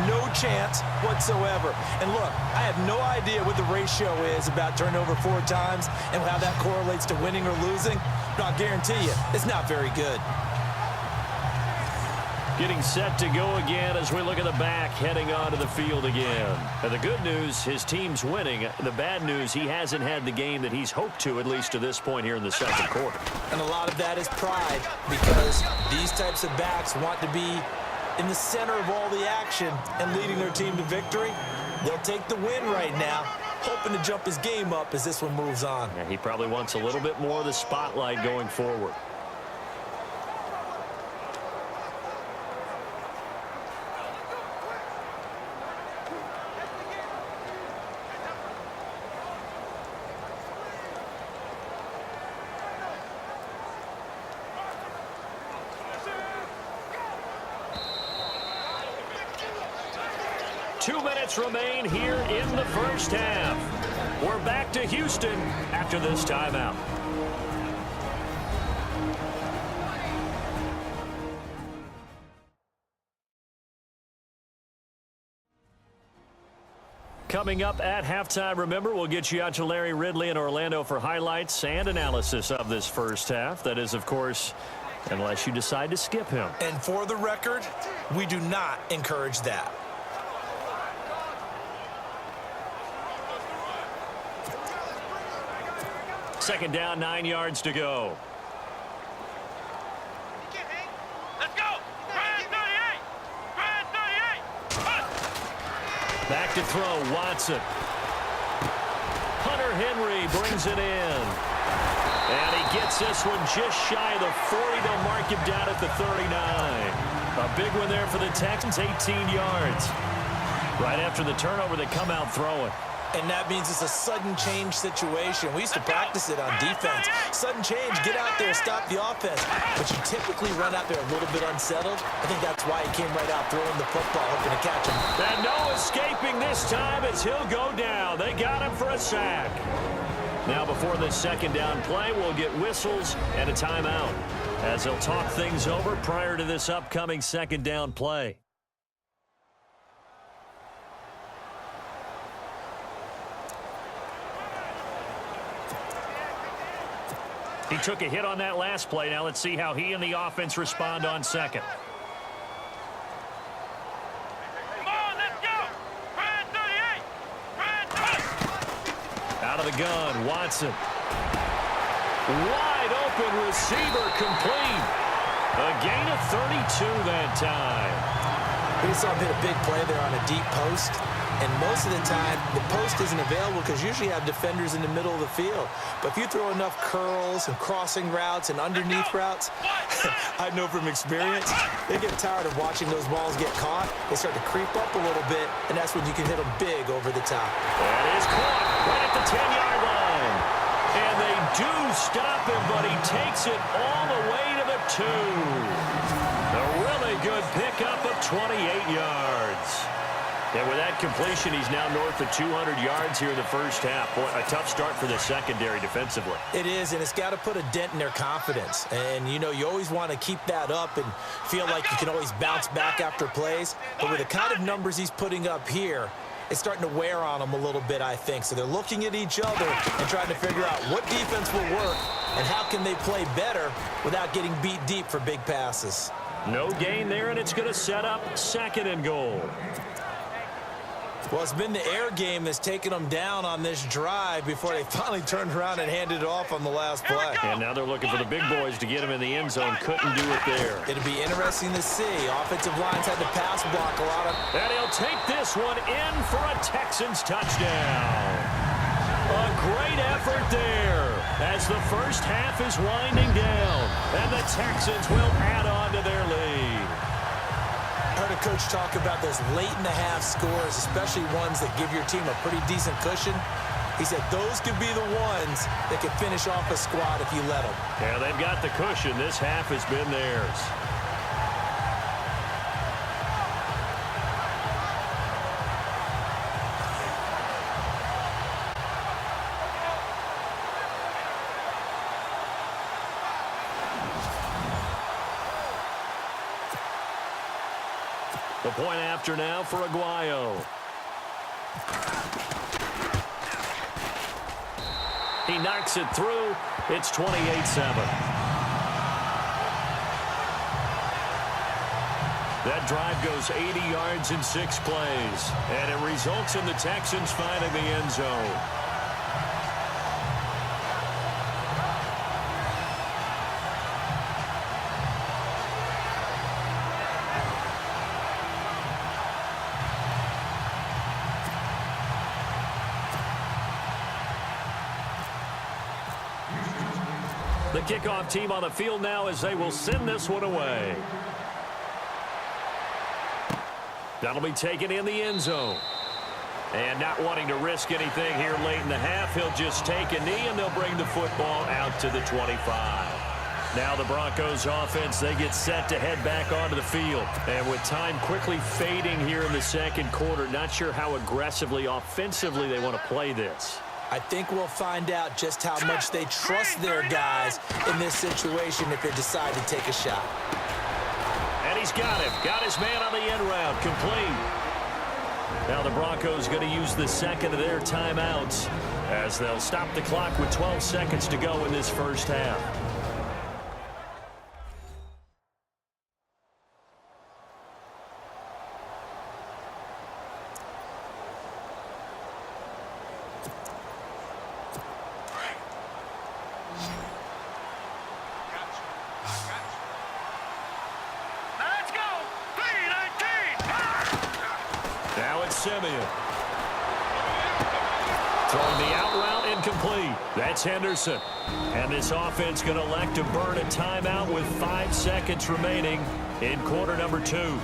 No chance whatsoever. And look, I have no idea what the ratio is about turning over 4 times and how that correlates to winning or losing. But I'll guarantee you, it's not very good. Getting set to go again as we look at the back, heading onto the field again. And the good news, his team's winning. The bad news, he hasn't had the game that he's hoped to, at least to this point here in the second quarter. And a lot of that is pride, because these types of backs want to be in the center of all the action and leading their team to victory. They'll take the win right now, hoping to jump his game up as this one moves on. Yeah, he probably wants a little bit more of the spotlight going forward. Remain here in the first half. We're back to Houston after this timeout. Coming up at halftime, remember, we'll get you out to Larry Ridley in Orlando for highlights and analysis of this first half. That is, of course, unless you decide to skip him. And for the record, we do not encourage that. Second down, 9 yards to go. Let's go. Brad 38. Brad 38. Back to throw, Watson. Hunter Henry brings it in. And he gets this one just shy of the 40. They'll mark him down at the 39. A big one there for the Texans, 18 yards. Right after the turnover, they come out throwing. And that means it's a sudden change situation. We used to practice it on defense. Sudden change, get out there, stop the offense. But you typically run out there a little bit unsettled. I think that's why he came right out throwing the football, hoping to catch him. And no escaping this time as he'll go down. They got him for a sack. Now before this second down play, we'll get whistles and a timeout as they'll talk things over prior to this upcoming second down play. He took a hit on that last play. Now let's see how he and the offense respond on second. Come on, let's go. Brad 38. Brad 38. Out of the gun, Watson. Wide open receiver, complete. A gain of 32 that time. We saw him hit a big play there on a deep post. And most of the time, the post isn't available because you usually have defenders in the middle of the field. But if you throw enough curls and crossing routes and underneath routes, I know from experience, they get tired of watching those balls get caught. They start to creep up a little bit, and that's when you can hit them big over the top. That is caught right at the 10-yard line. And they do stop him, but he takes it all the way to the 2. A really good pickup of 28 yards. And with that completion, he's now north of 200 yards here in the first half. Boy, a tough start for the secondary defensively. It is, and it's got to put a dent in their confidence. And, you know, you always want to keep that up and feel like you can always bounce back after plays. But with the kind of numbers he's putting up here, it's starting to wear on them a little bit, I think. So they're looking at each other and trying to figure out what defense will work and how can they play better without getting beat deep for big passes. No gain there, and it's going to set up second and goal. Well, it's been the air game that's taken them down on this drive before they finally turned around and handed it off on the last play. And now they're looking for the big boys to get him in the end zone. Couldn't do it there. It'll be interesting to see. Offensive lines had to pass block a lot of... And he'll take this one in for a Texans touchdown. A great effort there as the first half is winding down. And the Texans will add on to their lead. I heard a coach talk about those late-in-the-half scores, especially ones that give your team a pretty decent cushion. He said those could be the ones that could finish off a squad if you let them. Yeah, they've got the cushion. This half has been theirs. The point after now for Aguayo. He knocks it through. It's 28-7. That drive goes 80 yards in 6 plays, and it results in the Texans finding the end zone. The kickoff team on the field now as they will send this one away. That'll be taken in the end zone. And not wanting to risk anything here late in the half, he'll just take a knee and they'll bring the football out to the 25. Now the Broncos offense, they get set to head back onto the field. And with time quickly fading here in the second quarter, not sure how aggressively, offensively they want to play this. I think we'll find out just how much they trust their guys in this situation if they decide to take a shot. And he's got him. Got his man on the end route. Complete. Now the Broncos going to use the second of their timeouts as they'll stop the clock with 12 seconds to go in this first half. Simeon. Throwing the out route incomplete. That's Henderson. And this offense going to elect to burn a timeout with 5 seconds remaining in quarter number 2.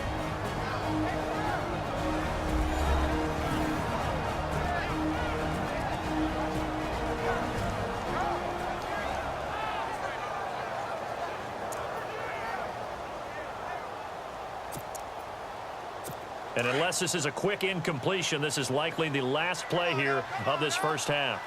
And unless this is a quick incompletion, this is likely the last play here of this first half.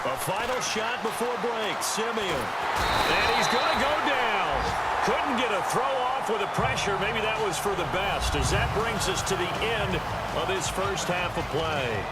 A final shot before break. Simeon. And he's going to go down. Couldn't get a throw off with the pressure. Maybe that was for the best, as that brings us to the end of this first half of play.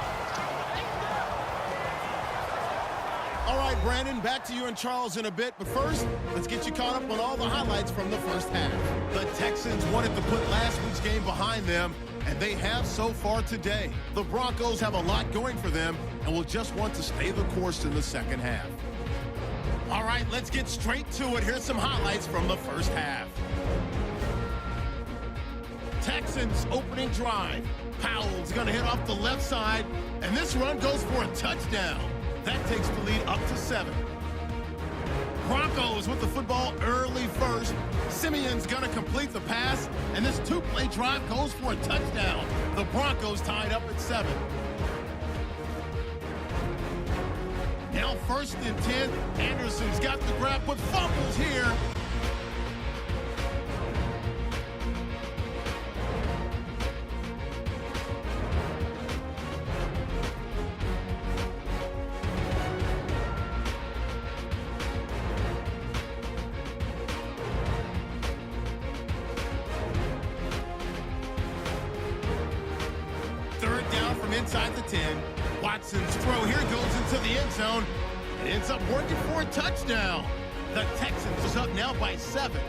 All right, Brandon, back to you and Charles in a bit. But first, let's get you caught up on all the highlights from the first half. The Texans wanted to put last week's game behind them, and they have so far today. The Broncos have a lot going for them and will just want to stay the course in the second half. All right, let's get straight to it. Here's some highlights from the first half. Texans opening drive. Powell's going to hit off the left side, and this run goes for a touchdown. That takes the lead up to 7. Broncos with the football early first. Simeon's going to complete the pass, and this 2-play drive goes for a touchdown. The Broncos tied up at 7. Now 1st and 10. Anderson's got the grab, but fumbles here. Inside the 10. Watson's throw here goes into the end zone. It ends up working for a touchdown. The Texans are up now by 7.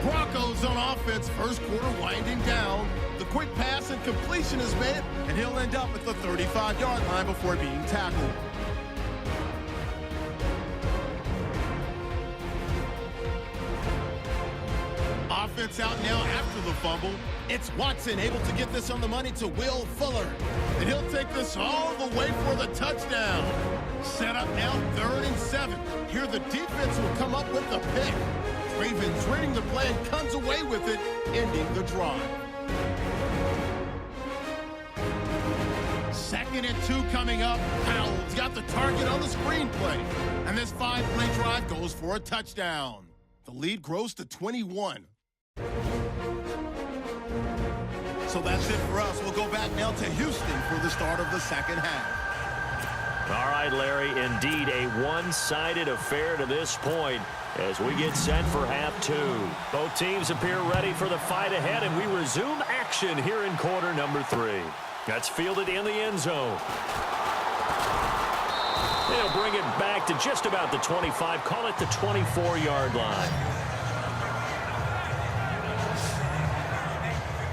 Broncos on offense, first quarter winding down. The quick pass and completion is made, and he'll end up at the 35-yard line before being tackled. Offense out now after the fumble. It's Watson able to get this on the money to Will Fuller. And he'll take this all the way for the touchdown. Set up now 3rd and 7. Here the defense will come up with the pick. Ravens reading the play and comes away with it, ending the drive. 2nd and 2 coming up. Powell's got the target on the screenplay. And this 5-play drive goes for a touchdown. The lead grows to 21. So that's it for us. We'll go back now to Houston for the start of the second half. All right, Larry, indeed a one-sided affair to this point as we get set for half 2. Both teams appear ready for the fight ahead, and we resume action here in quarter number 3. That's fielded in the end zone. They'll bring it back to just about the 25. Call it the 24-yard line.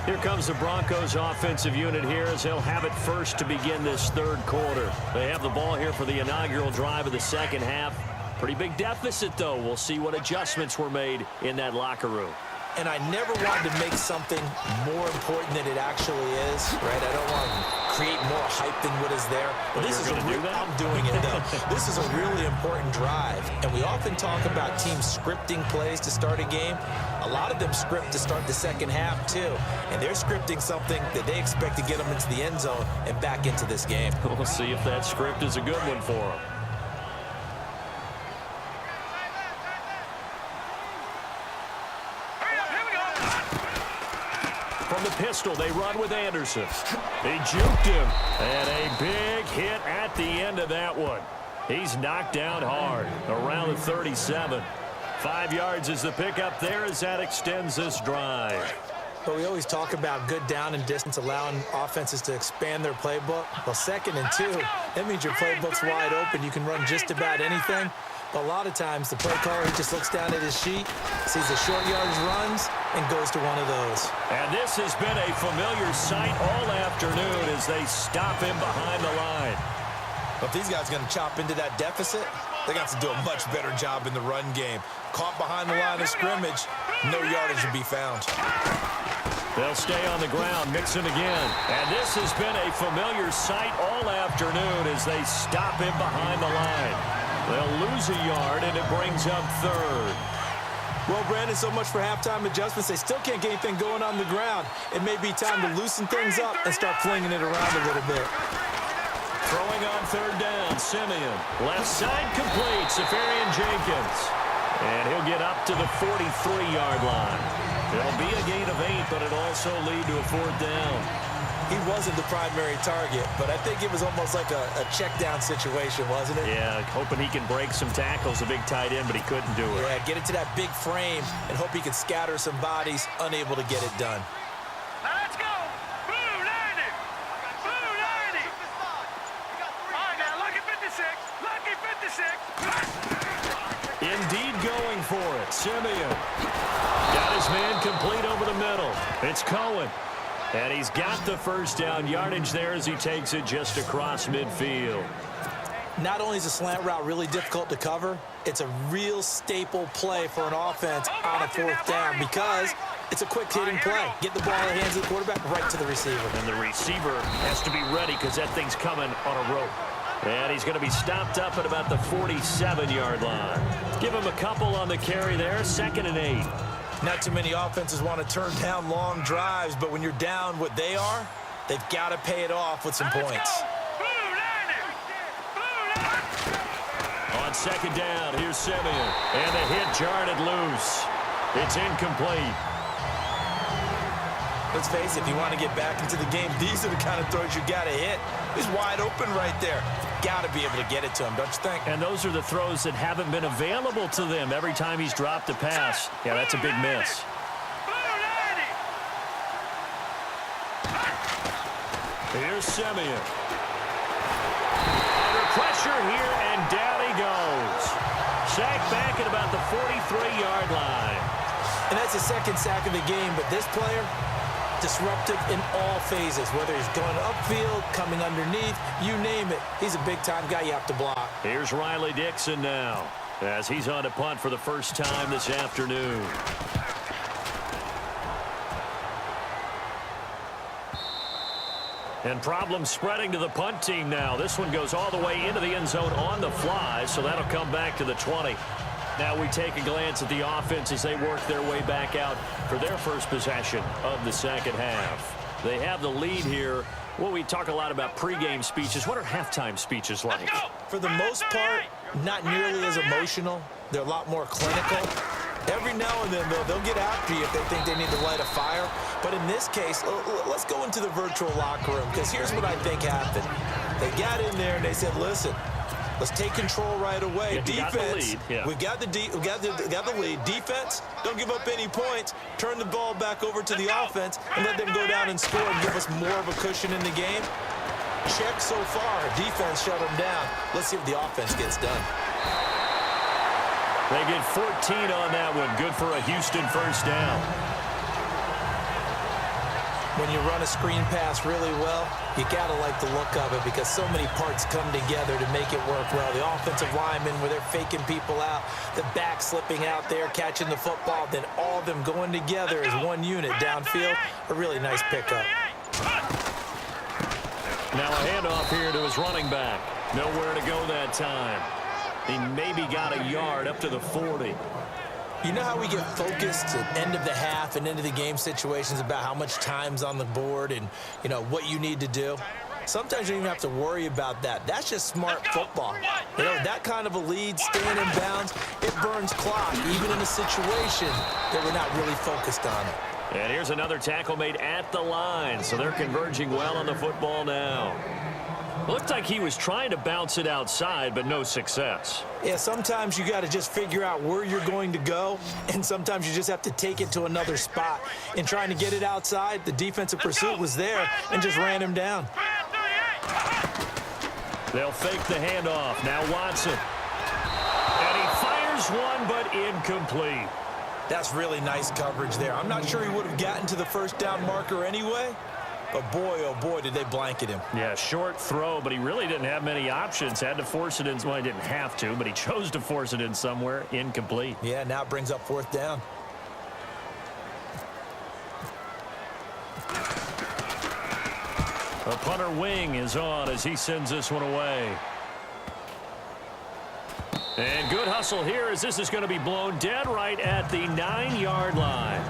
Here comes the Broncos offensive unit here as they'll have it first to begin this third quarter. They have the ball here for the inaugural drive of the second half. Pretty big deficit, though. We'll see what adjustments were made in that locker room. And I never wanted to make something more important than it actually is, right? I don't want to create more hype than what is there. But this is I'm doing it, though. This is a really important drive. And we often talk about teams scripting plays to start a game. A lot of them script to start the second half, too. And they're scripting something that they expect to get them into the end zone and back into this game. We'll see if that script is a good one for them. From the pistol, they run with Anderson. They juked him. And a big hit at the end of that one. He's knocked down hard around the 37. 5 yards is the pickup there as that extends this drive. But we always talk about good down and distance, allowing offenses to expand their playbook. Well, 2nd and 2, that means your playbook's wide open. You can run just about anything. But a lot of times, the play caller, he just looks down at his sheet, sees the short yardage runs, and goes to one of those. And this has been a familiar sight all afternoon as they stop him behind the line. Well, if these guys are going to chop into that deficit, they got to do a much better job in the run game. Caught behind the line of scrimmage, no yardage to be found. They'll stay on the ground, mix him again. And this has been a familiar sight all afternoon as they stop him behind the line. They'll lose a yard, and it brings up 3rd. Well, Brandon, so much for halftime adjustments. They still can't get anything going on the ground. It may be time to loosen things up and start flinging it around a little bit. Throwing on 3rd down, Simeon. Left side complete, Safarian Jenkins. And he'll get up to the 43-yard line. It'll be a gain of 8, but it'll also lead to a 4th down. He wasn't the primary target, but I think it was almost like a check-down situation, wasn't it? Yeah, hoping he can break some tackles, a big tight end, but he couldn't do it. Yeah, get it to that big frame and hope he can scatter some bodies, unable to get it done. Now let's go. Blue 90. Blue 90. All right, now lucky 56. Lucky 56. Indeed going for it. Simeon got his man complete over the middle. It's Cohen. And he's got the 1st down yardage there as he takes it just across midfield. Not only is a slant route really difficult to cover, it's a real staple play for an offense on a 4th down because it's a quick-hitting play. Get the ball in the hands of the quarterback right to the receiver. And the receiver has to be ready because that thing's coming on a rope. And he's going to be stopped up at about the 47-yard line. Give him a couple on the carry there, 2nd and 8. Not too many offenses want to turn down long drives, but when you're down what they are, they've got to pay it off with some points. On 2nd down, here's Simeon. And the hit jarred it loose. It's incomplete. Let's face it, if you want to get back into the game, these are the kind of throws you got to hit. He's wide open right there. Got to be able to get it to him, don't you think? And those are the throws that haven't been available to them every time he's dropped a pass. Yeah, that's a big miss. Here's Simeon. Under pressure here, and down he goes. Sacked back at about the 43-yard line. And that's the 2nd sack of the game, but this player, disruptive in all phases, whether he's going upfield, coming underneath, you name it. He's a big-time guy you have to block. Here's Riley Dixon now as he's on to punt for the first time this afternoon. And problems spreading to the punt team now. This one goes all the way into the end zone on the fly, so that'll come back to the 20. Now we take a glance at the offense as they work their way back out for their first possession of the second half. They have the lead here. Well, we talk a lot about pregame speeches. What are halftime speeches like? For the most part, not nearly as emotional. They're a lot more clinical. Every now and then, they'll get after you if they think they need to light a fire. But in this case, let's go into the virtual locker room, because here's what I think happened. They got in there and they said, listen, let's take control right away. Defense, we got the lead. Defense, don't give up any points. Turn the ball back over to the offense and let them go down and score and give us more of a cushion in the game. check so far. Defense shut them down. Let's see if the offense gets done. They get 14 on that one. Good for a Houston first down. When you run a screen pass really well, you got to like the look of it because so many parts come together to make it work well. The offensive linemen, where they're faking people out, the back slipping out there, catching the football, then all of them going together as one unit downfield. A really nice pickup. Now a handoff here to his running back. Nowhere to go that time. He maybe got a yard up to the 40. You know how we get focused at end of the half and into the game situations about how much time's on the board and, you know, what you need to do? Sometimes you don't even have to worry about that. That's just smart football. You know, that kind of a lead, staying in bounds, it burns clock, even in a situation that we're not really focused on it. And here's another tackle made at the line, so they're converging well on the football now. Looked like he was trying to bounce it outside, but no success. Yeah, sometimes you got to just figure out where you're going to go, and sometimes you just have to take it to another spot. In trying to get it outside, the defensive pursuit was there and just ran him down. They'll fake the handoff. Now Watson. And he fires one, but incomplete. That's really nice coverage there. I'm not sure he would have gotten to the first down marker anyway. But boy, oh boy, did they blanket him. Yeah, short throw, but he really didn't have many options. Had to force it in. Well, he didn't have to, but he chose to force it in somewhere. Incomplete. Yeah, now it brings up fourth down. The punter wing is on as he sends this one away. And good hustle here as this is going to be blown dead right at the 9-yard line.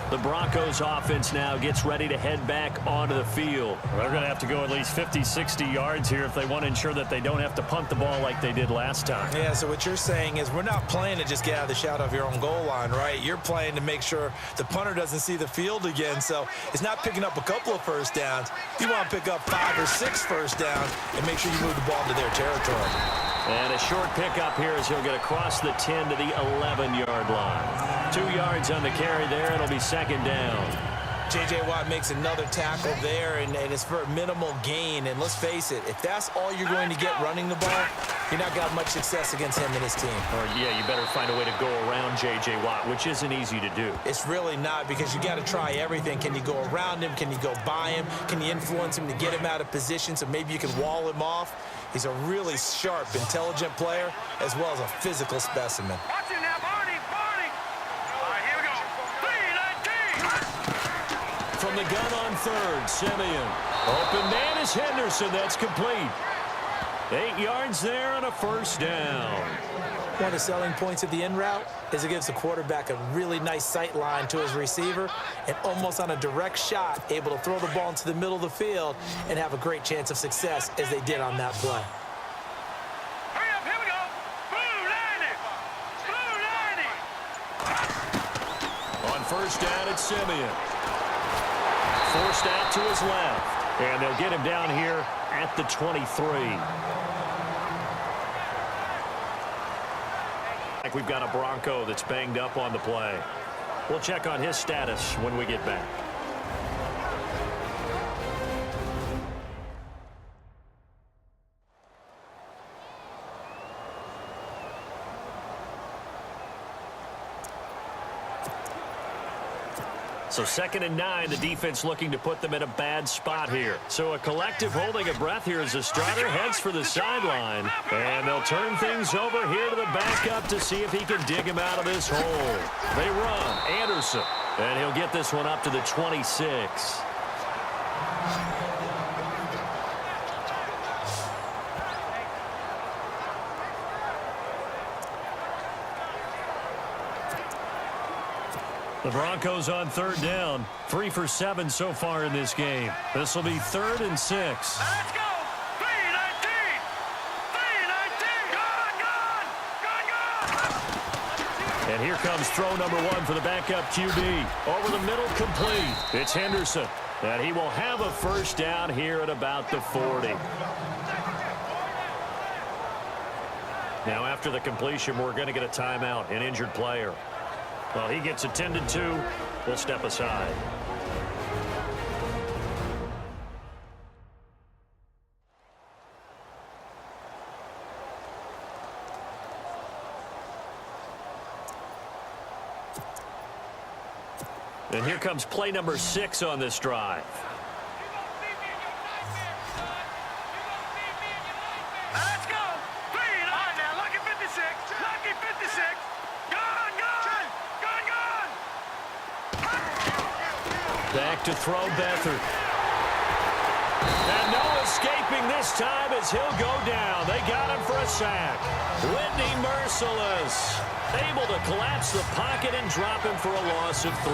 The Broncos offense now gets ready to head back onto the field. They're going to have to go at least 50, 60 yards here if they want to ensure that they don't have to punt the ball like they did last time. Yeah, so what you're saying is we're not playing to just get out of the shadow of your own goal line, right? You're playing to make sure the punter doesn't see the field again. So it's not picking up a couple of first downs. You want to pick up 5 or 6 first downs and make sure you move the ball into their territory. And a short pickup here as he'll get across the 10 to the 11-yard line. 2 yards on the carry there. It'll be second down. J.J. Watt makes another tackle there, and it's for a minimal gain. And let's face it, if that's all you're going to get running the ball, you're not got much success against him and his team. Or, yeah, you better find a way to go around J.J. Watt, which isn't easy to do. It's really not because you got to try everything. Can you go around him? Can you go by him? Can you influence him to get him out of position so maybe you can wall him off? He's a really sharp, intelligent player as well as a physical specimen. Watch it now, Barney. All right, here we go. 3-19. From the gun on third, Simeon. Open man is Henderson. That's complete. 8 yards there and a first down. One of the selling points of the in route is it gives the quarterback a really nice sight line to his receiver and almost on a direct shot able to throw the ball into the middle of the field and have a great chance of success as they did on that play. Hurry up, here we go. Blue 90. On first down, it's Simeon. Forced out to his left. And they'll get him down here at the 23. We've got a Bronco that's banged up on the play. We'll check on his status when we get back. So 2nd and 9, the defense looking to put them in a bad spot here. So a collective holding a breath here as the starter heads for the sideline. And they'll turn things over here to the backup to see if he can dig him out of this hole. They run. Anderson. And he'll get this one up to the 26. The Broncos on third down. 3 for 7 so far in this game. This will be 3rd and 6. Let's go. 3-19. 3-19. Gone. And here comes throw number 1 for the backup QB. Over the middle, complete. It's Henderson. And he will have a first down here at about the 40. Now after the completion, we're going to get a timeout, an injured player. Well, he gets attended to. We'll step aside. And here comes play number 6 on this drive. Let's go. Clean. All right, now, lucky 56. Lucky 56. Gone, gone. Gone, gone. Back to throw Beathard. And no escaping this time as he'll go down. They got him for a sack. Whitney Merciless able to collapse the pocket and drop him for a loss of 3.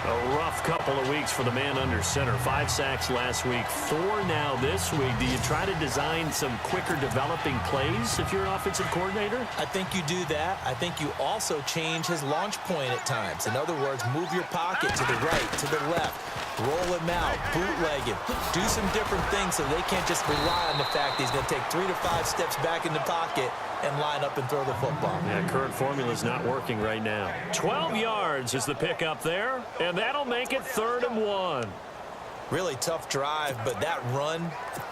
A rough couple of weeks for the man under center. 5 sacks last week, 4 now this week. Do you try to design some quicker developing plays if you're an offensive coordinator? I think you do that. I think you also change his launch point at times. In other words, move your pocket to the right, to the left. Roll him out, bootleg him, do some different things so they can't just rely on the fact that he's going to take 3 to 5 steps back in the pocket and line up and throw the football. Yeah, current formula is not working right now. 12 yards is the pickup there, and that'll make it 3rd and 1. Really tough drive, but that run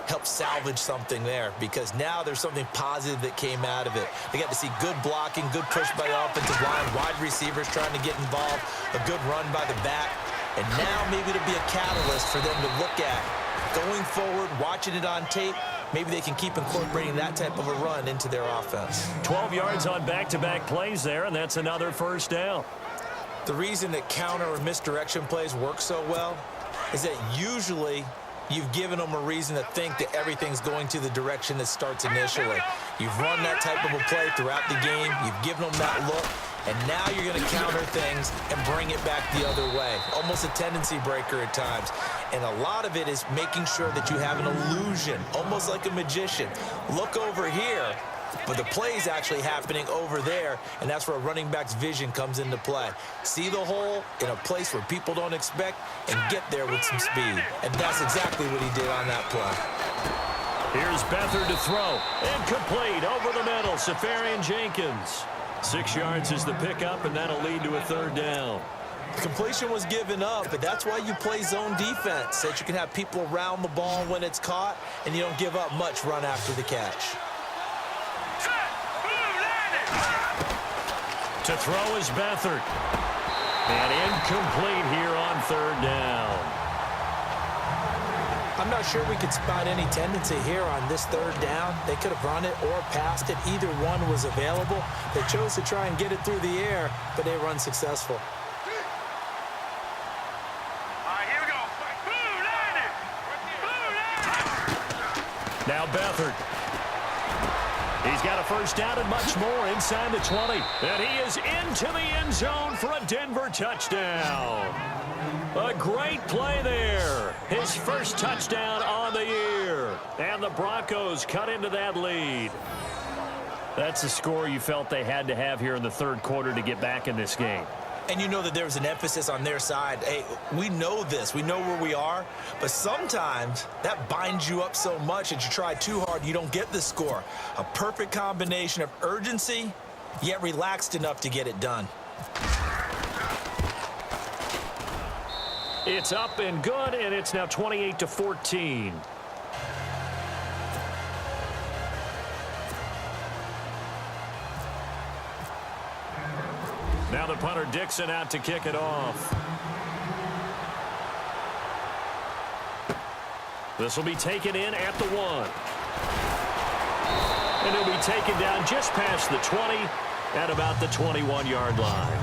helped salvage something there because now there's something positive that came out of it. They got to see good blocking, good push by the offensive line, wide receivers trying to get involved, a good run by the back. And now maybe it'll be a catalyst for them to look at. Going forward, watching it on tape, maybe they can keep incorporating that type of a run into their offense. 12 yards on back-to-back plays there, and that's another 1st down. The reason that counter or misdirection plays work so well is that usually you've given them a reason to think that everything's going to the direction that starts initially. You've run that type of a play throughout the game. You've given them that look. And now you're going to counter things and bring it back the other way. Almost a tendency breaker at times. And a lot of it is making sure that you have an illusion, almost like a magician. Look over here, but the play is actually happening over there, and that's where a running back's vision comes into play. See the hole in a place where people don't expect and get there with some speed. And that's exactly what he did on that play. Here's Beathard to throw. Incomplete over the middle. Safarian Jenkins. 6 yards is the pickup, and that'll lead to a 3rd down. Completion was given up, but that's why you play zone defense, so that you can have people around the ball when it's caught, and you don't give up much run after the catch. To throw is Beathard. And incomplete here on 3rd down. I'm not sure we could spot any tendency here on this 3rd down. They could have run it or passed it. Either one was available. They chose to try and get it through the air, but they were unsuccessful. All right, here we go. Now Beathard. He's got a 1st down and much more inside the 20. And he is into the end zone for a Denver touchdown. A great play there. His 1st touchdown on the year. And the Broncos cut into that lead. That's the score you felt they had to have here in the 3rd quarter to get back in this game. And you know that there was an emphasis on their side. Hey, we know this. We know where we are. But sometimes that binds you up so much that you try too hard, you don't get the score. A perfect combination of urgency, yet relaxed enough to get it done. It's up and good, and it's now 28-14. Now the punter Dixon out to kick it off. This will be taken in at the 1. And it'll be taken down just past the 20 at about the 21-yard line.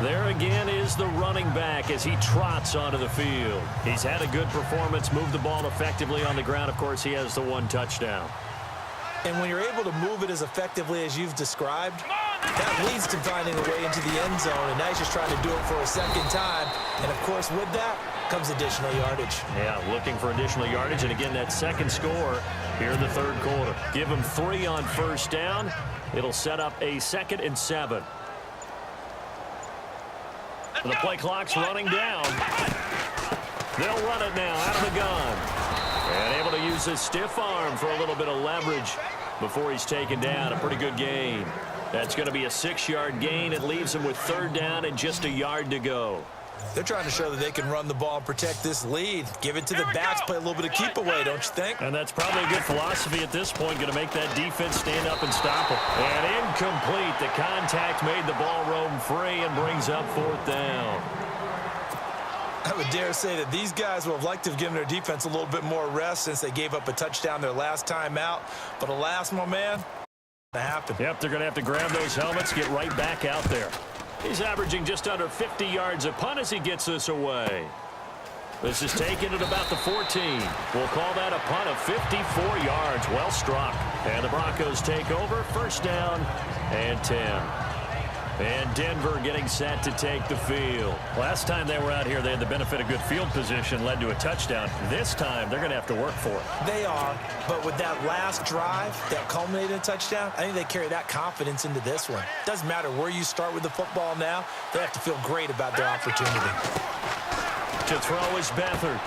There again is the running back as he trots onto the field. He's had a good performance, moved the ball effectively on the ground. Of course, he has the 1 touchdown. And when you're able to move it as effectively as you've described, that leads to finding a way into the end zone, and now he's just trying to do it for a 2nd time. And, of course, with that comes additional yardage. Yeah, looking for additional yardage, and again, that 2nd score here in the 3rd quarter. Give him 3 on 1st down. It'll set up a 2nd and 7. The play clock's running down. They'll run it now out of the gun. And able to use his stiff arm for a little bit of leverage. before he's taken down. A pretty good gain. That's going to be a 6-yard gain. It leaves him with 3rd down and just a yard to go. They're trying to show that they can run the ball and protect this lead. Give it to the backs, play a little bit of keep away, don't you think? And that's probably a good philosophy at this point, going to make that defense stand up and stop it. And incomplete. The contact made the ball roam free and brings up 4th down. I would dare say that these guys would have liked to have given their defense a little bit more rest since they gave up a touchdown their last time out. But alas, my man, it happened. Yep, they're going to have to grab those helmets, get right back out there. He's averaging just under 50 yards a punt as he gets this away. This is taken at about the 14. We'll call that a punt of 54 yards. Well struck. And the Broncos take over. 1st down and 10. And Denver getting set to take the field. Last time they were out here, they had the benefit of good field position, led to a touchdown. This time, they're going to have to work for it. They are, but with that last drive that culminated in a touchdown, I think they carry that confidence into this one. Doesn't matter where you start with the football now, they have to feel great about their opportunity. To throw is Beathard.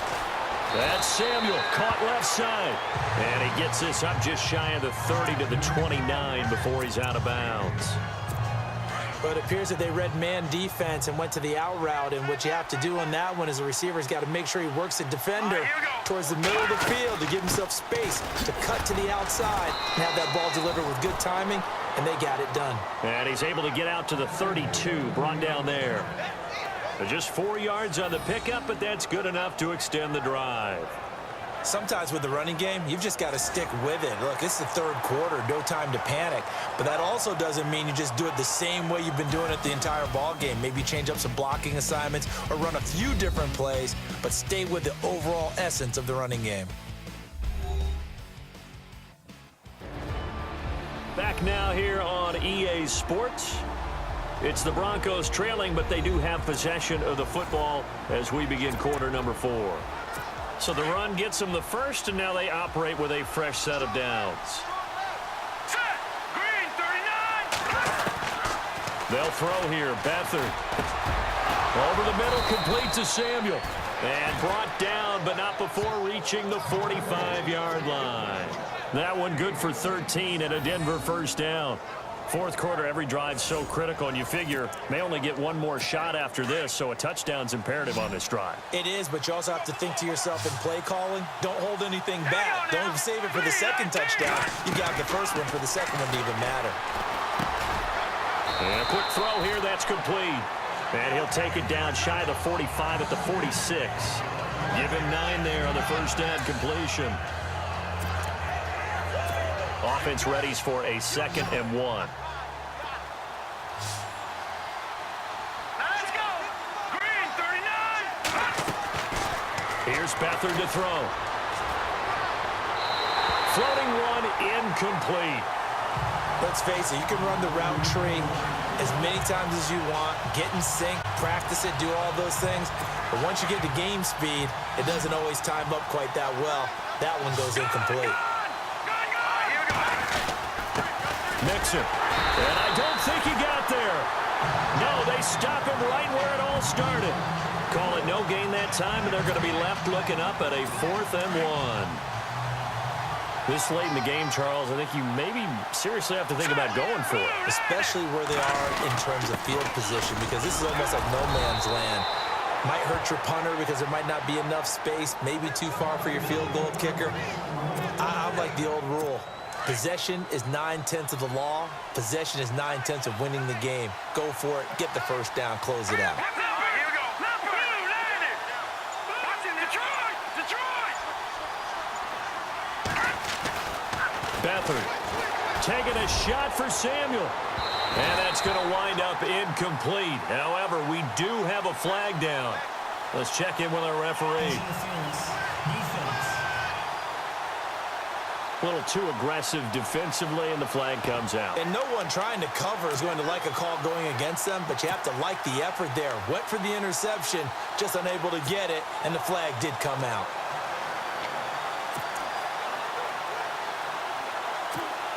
That's Samuel, caught left side. And he gets this up just shy of the 30 to the 29 before he's out of bounds. But it appears that they read man defense and went to the out route, and what you have to do on that one is the receiver's got to make sure he works the defender towards the middle of the field to give himself space to cut to the outside and have that ball delivered with good timing, and they got it done. And he's able to get out to the 32, brought down there. Just 4 yards on the pickup, but that's good enough to extend the drive. Sometimes with the running game, you've just got to stick with it. Look, it's the 3rd quarter, no time to panic. But that also doesn't mean you just do it the same way you've been doing it the entire ball game. Maybe change up some blocking assignments or run a few different plays, but stay with the overall essence of the running game. Back now here on EA Sports. It's the Broncos trailing, but they do have possession of the football as we begin quarter number 4. So the run gets them the first, and now they operate with a fresh set of downs. Set. Green, 39. They'll throw here. Beathard. Over the middle, complete to Samuel. And brought down, but not before reaching the 45-yard line. That one good for 13 and a Denver 1st down. 4th quarter, every drive so critical, and you figure may only get one more shot after this, so a touchdown's imperative on this drive. It is, but you also have to think to yourself in play calling, don't hold anything back. Don't even save it for the 2nd touchdown. You got the 1st one for the 2nd one to even matter. And a quick throw here, that's complete. And he'll take it down shy of the 45 at the 46. Give him 9 there on the 1st down completion. Offense readies for a 2nd and 1. Let's go. Green, 39. Here's Beathard to throw. Floating one, incomplete. Let's face it, you can run the route tree as many times as you want, get in sync, practice it, do all those things. But once you get to game speed, it doesn't always time up quite that well. That one goes incomplete. Mixon. And I don't think he got there. No, they stop him right where it all started. Call it no gain that time, and they're going to be left looking up at a 4th and 1. This late in the game, Charles, I think you maybe seriously have to think about going for it. Especially where they are in terms of field position, because this is almost like no man's land. Might hurt your punter because there might not be enough space, maybe too far for your field goal kicker. I like the old rule. Possession is 9/10 of the law. Possession is 9/10 of winning the game. Go for it. Get the 1st down. Close it out. Here we go. Blue, landed. Watching Detroit. Beathard taking a shot for Samuel. And that's going to wind up incomplete. However, we do have a flag down. Let's check in with our referee. A little too aggressive defensively, and the flag comes out. And no one trying to cover is going to like a call going against them, but you have to like the effort there. Went for the interception, just unable to get it, and the flag did come out.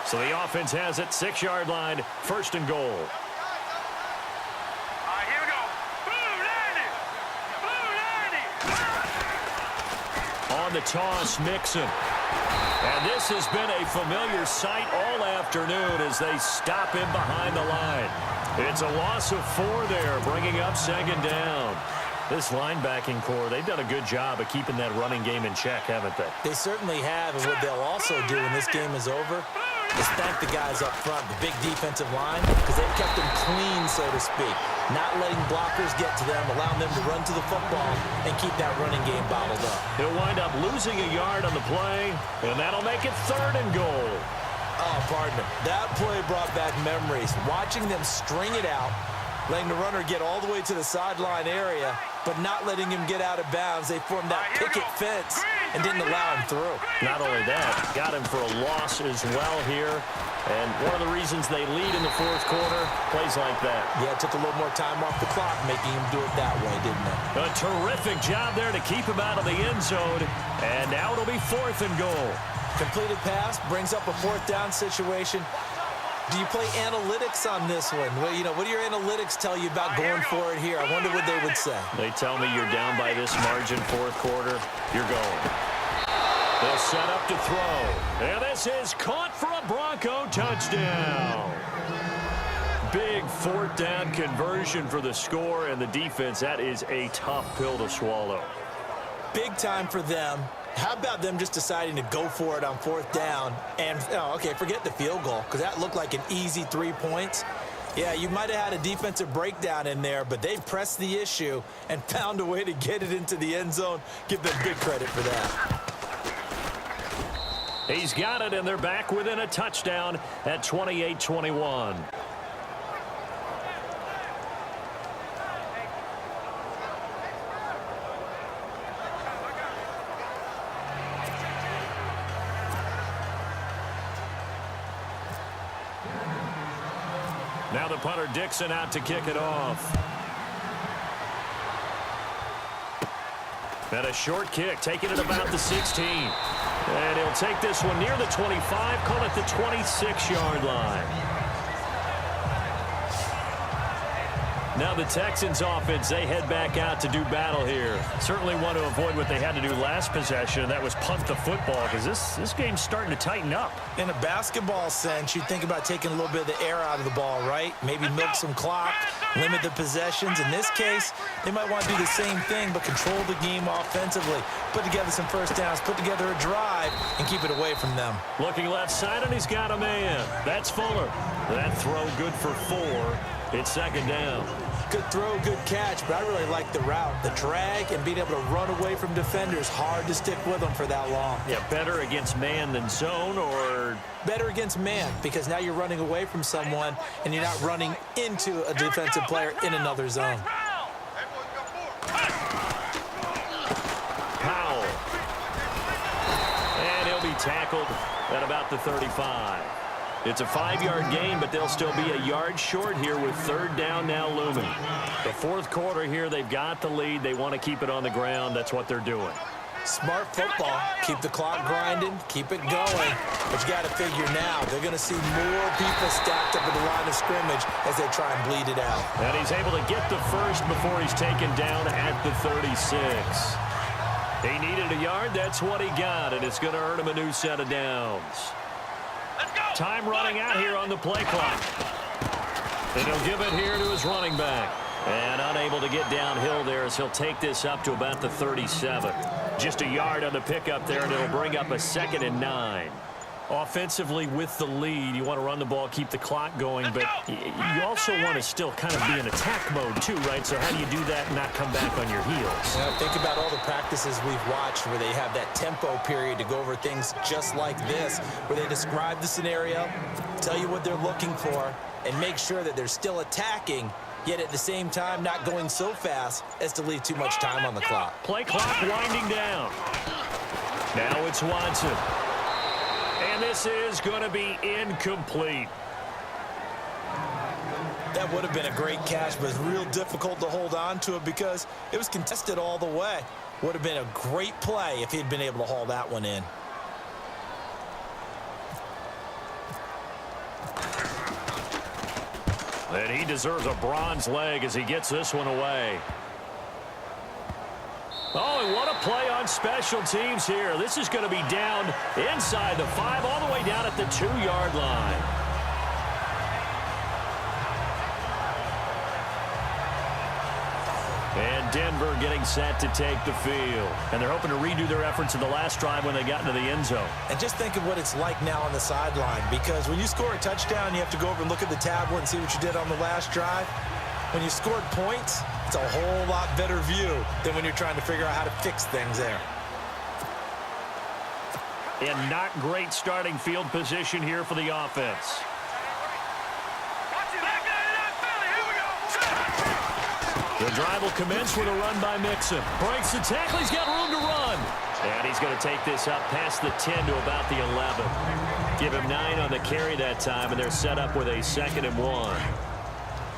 So the offense has it, 6-yard line, 1st and goal. All right, here we go. Blue, landed. On the toss, Mixon. And this has been a familiar sight all afternoon as they stop him behind the line. It's a loss of 4 there, bringing up second down. This linebacking core, they've done a good job of keeping that running game in check, haven't they? They certainly have, and what they'll also do when this game is over is thank the guys up front, the big defensive line, because they've kept them clean, so to speak. Not letting blockers get to them, allowing them to run to the football and keep that running game bottled up. He'll wind up losing a yard on the play, and that'll make it 3rd and goal. Oh, pardon me. That play brought back memories. Watching them string it out, letting the runner get all the way to the sideline area, but not letting him get out of bounds. They formed that picket fence and didn't allow him through. Not only that, got him for a loss as well here. And one of the reasons they lead in the 4th quarter, plays like that. Yeah, it took a little more time off the clock, making him do it that way, didn't it? A terrific job there to keep him out of the end zone. And now it'll be 4th and goal. Completed pass brings up a 4th down situation. Do you play analytics on this one? Well, you know, what do your analytics tell you about going for it here? I wonder what they would say. They tell me you're down by this margin, 4th quarter, you're going. They'll set up to throw. And this is caught for a Bronco touchdown. Big 4th down conversion for the score, and the defense, that is a tough pill to swallow. Big time for them. How about them just deciding to go for it on 4th down and, okay, forget the field goal, because that looked like an easy 3 points. Yeah, you might have had a defensive breakdown in there, but they pressed the issue and found a way to get it into the end zone. Give them big credit for that. He's got it, and they're back within a touchdown at 28-21. Now the punter Dixon out to kick it off. And a short kick, taking it about the 16. And he'll take this one near the 25, call it the 26-yard line. Now the Texans offense, they head back out to do battle here. Certainly want to avoid what they had to do last possession, and that was punt the football, because this game's starting to tighten up. In a basketball sense, you think about taking a little bit of the air out of the ball, right? Maybe milk some clock, limit the possessions. In this case, they might want to do the same thing, but control the game offensively. Put together some first downs, put together a drive, and keep it away from them. Looking left side, and he's got a man. That's Fuller. That throw good for 4. It's second down. Good throw, good catch, but I really like the route. The drag and being able to run away from defenders, hard to stick with them for that long. Yeah, better against man than zone, or? Better against man, because now you're running away from someone and you're not running into a defensive player in another zone. Powell. And he'll be tackled at about the 35. It's a 5-yard gain, but they'll still be a yard short here with 3rd down now looming. The 4th quarter here, they've got the lead. They want to keep it on the ground. That's what they're doing. Smart football. Keep the clock grinding. Keep it going. But you got to figure now, they're going to see more people stacked up at the line of scrimmage as they try and bleed it out. And he's able to get the first before he's taken down at the 36. He needed a yard. That's what he got, and it's going to earn him a new set of downs. Time running out here on the play clock. And he'll give it here to his running back. And unable to get downhill there as he'll take this up to about the 37. Just a yard on the pickup there, and it'll bring up a 2nd and 9. Offensively with the lead, you want to run the ball, keep the clock going, but you also want to still kind of be in attack mode too, right? So how do you do that and not come back on your heels? Think about all the practices we've watched where they have that tempo period to go over things just like this, where they describe the scenario, tell you what they're looking for, and make sure that they're still attacking, yet at the same time not going so fast as to leave too much time on the clock. Play clock winding down. Now it's Watson. And this is going to be incomplete. That would have been a great catch, but it's real difficult to hold on to it because it was contested all the way. Would have been a great play if he'd been able to haul that one in. And he deserves a bronze leg as he gets this one away. Oh, and what a play on special teams here. This is going to be down inside the 5, all the way down at the 2-yard line. And Denver getting set to take the field. And they're hoping to redo their efforts in the last drive when they got into the end zone. And just think of what it's like now on the sideline, because when you score a touchdown, you have to go over and look at the tablet and see what you did on the last drive. When you scored points, it's a whole lot better view than when you're trying to figure out how to fix things there. And not great starting field position here for the offense. The drive will commence with a run by Mixon. Breaks the tackle. He's got room to run. And he's going to take this up past the 10 to about the 11. Give him 9 on the carry that time, and they're set up with a 2nd and 1.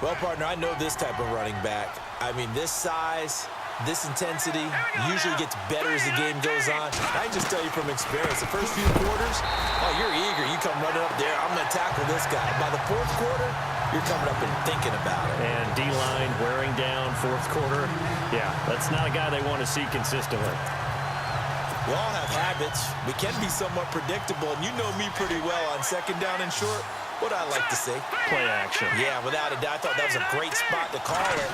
Well, partner, I know this type of running back. I mean, this size, this intensity usually gets better as the game goes on. I can just tell you from experience, the first few quarters, oh, you're eager. You come running up there. I'm going to tackle this guy. By the 4th quarter, you're coming up and thinking about it. And D-line wearing down 4th quarter. Yeah, that's not a guy they want to see consistently. We all have habits. We can be somewhat predictable, and you know me pretty well on 2nd down and short. What I like to see. Play action. Yeah, without a doubt. I thought that was a great spot to call it.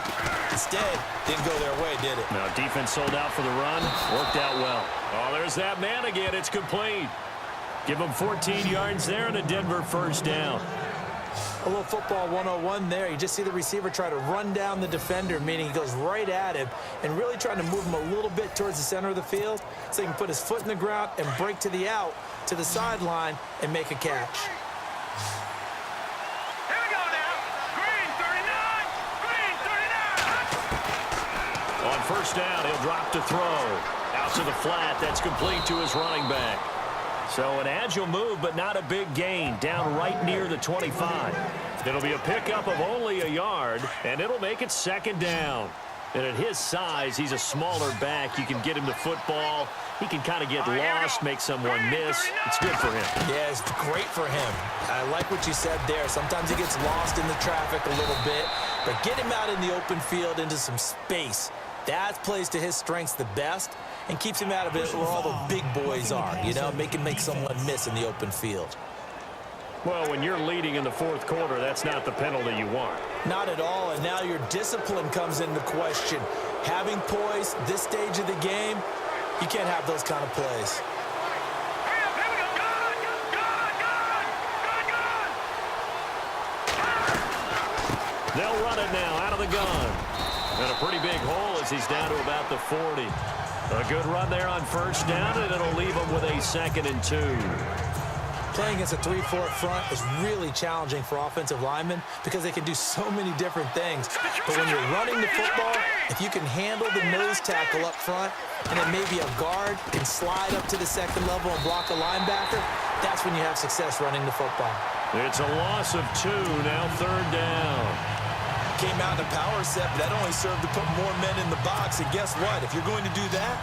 Instead, didn't go their way, did it? Now, defense sold out for the run. Worked out well. Oh, there's that man again. It's complete. Give him 14 yards there and a Denver 1st down. A little football 101 there. You just see the receiver try to run down the defender, meaning he goes right at him and really trying to move him a little bit towards the center of the field so he can put his foot in the ground and break to the out, to the sideline, and make a catch. Here we go now. Green 39. Green 39. On 1st down, he'll drop to throw. Out to the flat. That's complete to his running back. So an agile move, but not a big gain. Down right near the 25. It'll be a pickup of only a yard, and it'll make it 2nd down. And at his size, he's a smaller back. You can get him the football. He can kind of get lost, make someone miss. It's good for him. Yeah, it's great for him. I like what you said there. Sometimes he gets lost in the traffic a little bit, but get him out in the open field into some space. That plays to his strengths the best and keeps him out of it where all the big boys are, you know, make someone miss in the open field. Well, when you're leading in the 4th quarter, that's not the penalty you want. Not at all, and now your discipline comes into question. Having poise this stage of the game, you can't have those kind of plays. They'll run it now out of the gun. And a pretty big hole as he's down to about the 40. A good run there on 1st down, and it'll leave him with a 2nd and 2. Playing against a 3-4 front is really challenging for offensive linemen because they can do so many different things. But when you're running the football, if you can handle the nose tackle up front, and then maybe a guard can slide up to the 2nd level and block a linebacker, that's when you have success running the football. It's a loss of 2, now 3rd down. Came out in a power set, but that only served to put more men in the box. And guess what? If you're going to do that,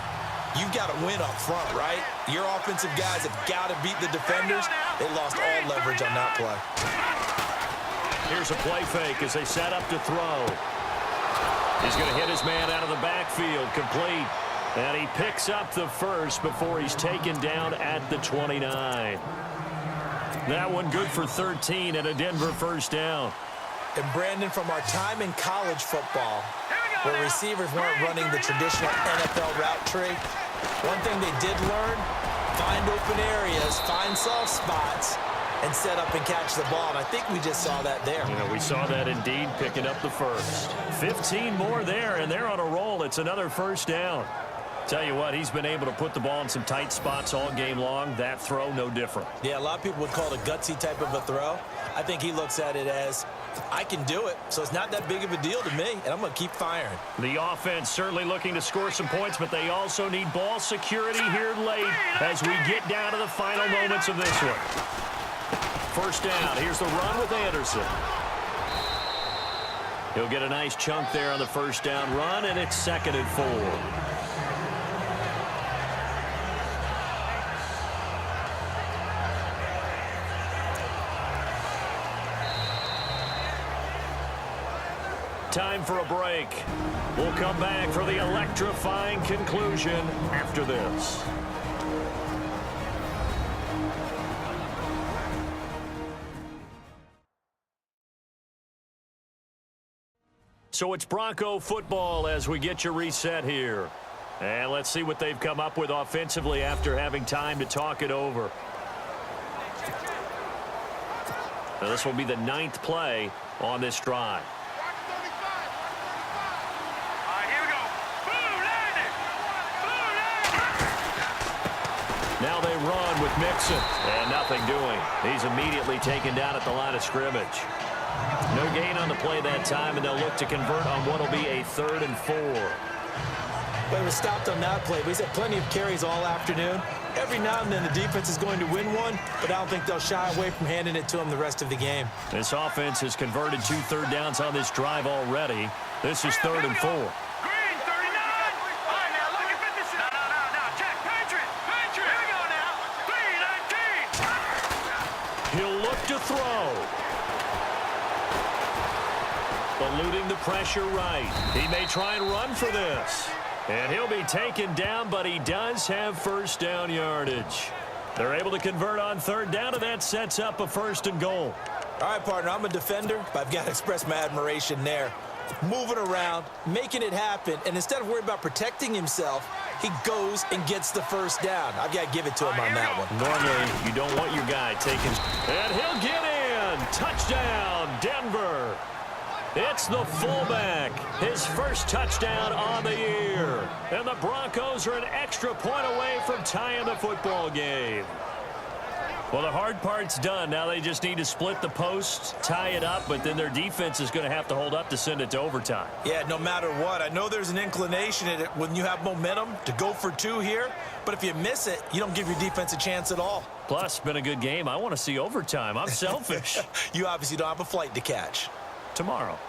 you've got to win up front, right? Your offensive guys have got to beat the defenders. They lost all leverage on that play. Here's a play fake as they set up to throw. He's going to hit his man out of the backfield, complete. And he picks up the 1st before he's taken down at the 29. That one good for 13 and a Denver 1st down. And Brandon, from our time in college football, where receivers weren't running the traditional NFL route tree, one thing they did learn, find open areas, find soft spots, and set up and catch the ball. And I think we just saw that there. You know, we saw that indeed, picking up the 1st. 15 more there, and they're on a roll. It's another 1st down. Tell you what, he's been able to put the ball in some tight spots all game long. That throw, no different. Yeah, a lot of people would call it a gutsy type of a throw. I think he looks at it as, I can do it, so it's not that big of a deal to me, and I'm going to keep firing. The offense certainly looking to score some points, but they also need ball security here late as we get down to the final moments of this one. 1st down. Here's the run with Anderson. He'll get a nice chunk there on the 1st down run, and it's 2nd and 4. time for a break. We'll come back for the electrifying conclusion after this. So it's Bronco football as we get you reset here. And let's see what they've come up with offensively after having time to talk it over. Now this will be the 9th play on this drive. Now they run with Mixon, and nothing doing. He's immediately taken down at the line of scrimmage. No gain on the play that time, and they'll look to convert on what will be a 3rd and 4. Well, he was stopped on that play, but he's had plenty of carries all afternoon. Every now and then the defense is going to win one, but I don't think they'll shy away from handing it to him the rest of the game. This offense has converted 2 third downs on this drive already. This is 3rd and 4. Green, 39. All right, now look at 56. No. Check. Patriot. Here we go now. 3-19. He'll look to throw. Eluding the pressure right. He may try and run for this. And he'll be taken down, but he does have first down yardage. They're able to convert on 3rd down, and that sets up a 1st and goal. All right, partner, I'm a defender, but I've got to express my admiration there. Moving around, making it happen, and instead of worrying about protecting himself, he goes and gets the first down. I've got to give it to him on that one. Normally, you don't want your guy taking... And he'll get in! Touchdown, Denver! It's the fullback, his first touchdown on the year. And the Broncos are an extra point away from tying the football game. Well, the hard part's done. Now they just need to split the posts, tie it up, but then their defense is going to have to hold up to send it to overtime. Yeah, no matter what. I know there's an inclination in it when you have momentum to go for 2 here, but if you miss it, you don't give your defense a chance at all. Plus, been a good game. I want to see overtime. I'm selfish. You obviously don't have a flight to catch. Tomorrow.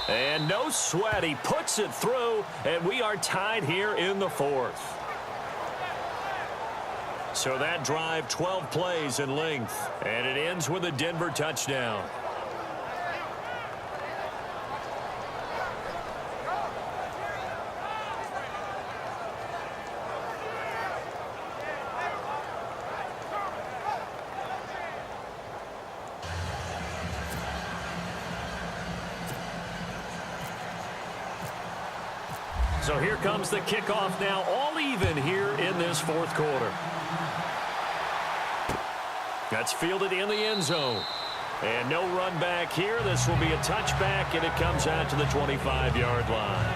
And no sweat. He puts it through, and we are tied here in the 4th. So that drive, 12 plays in length, and it ends with a Denver touchdown. So here comes the kickoff now, all even here in this 4th quarter. That's fielded in the end zone. And no run back here. This will be a touchback, and it comes out to the 25-yard line.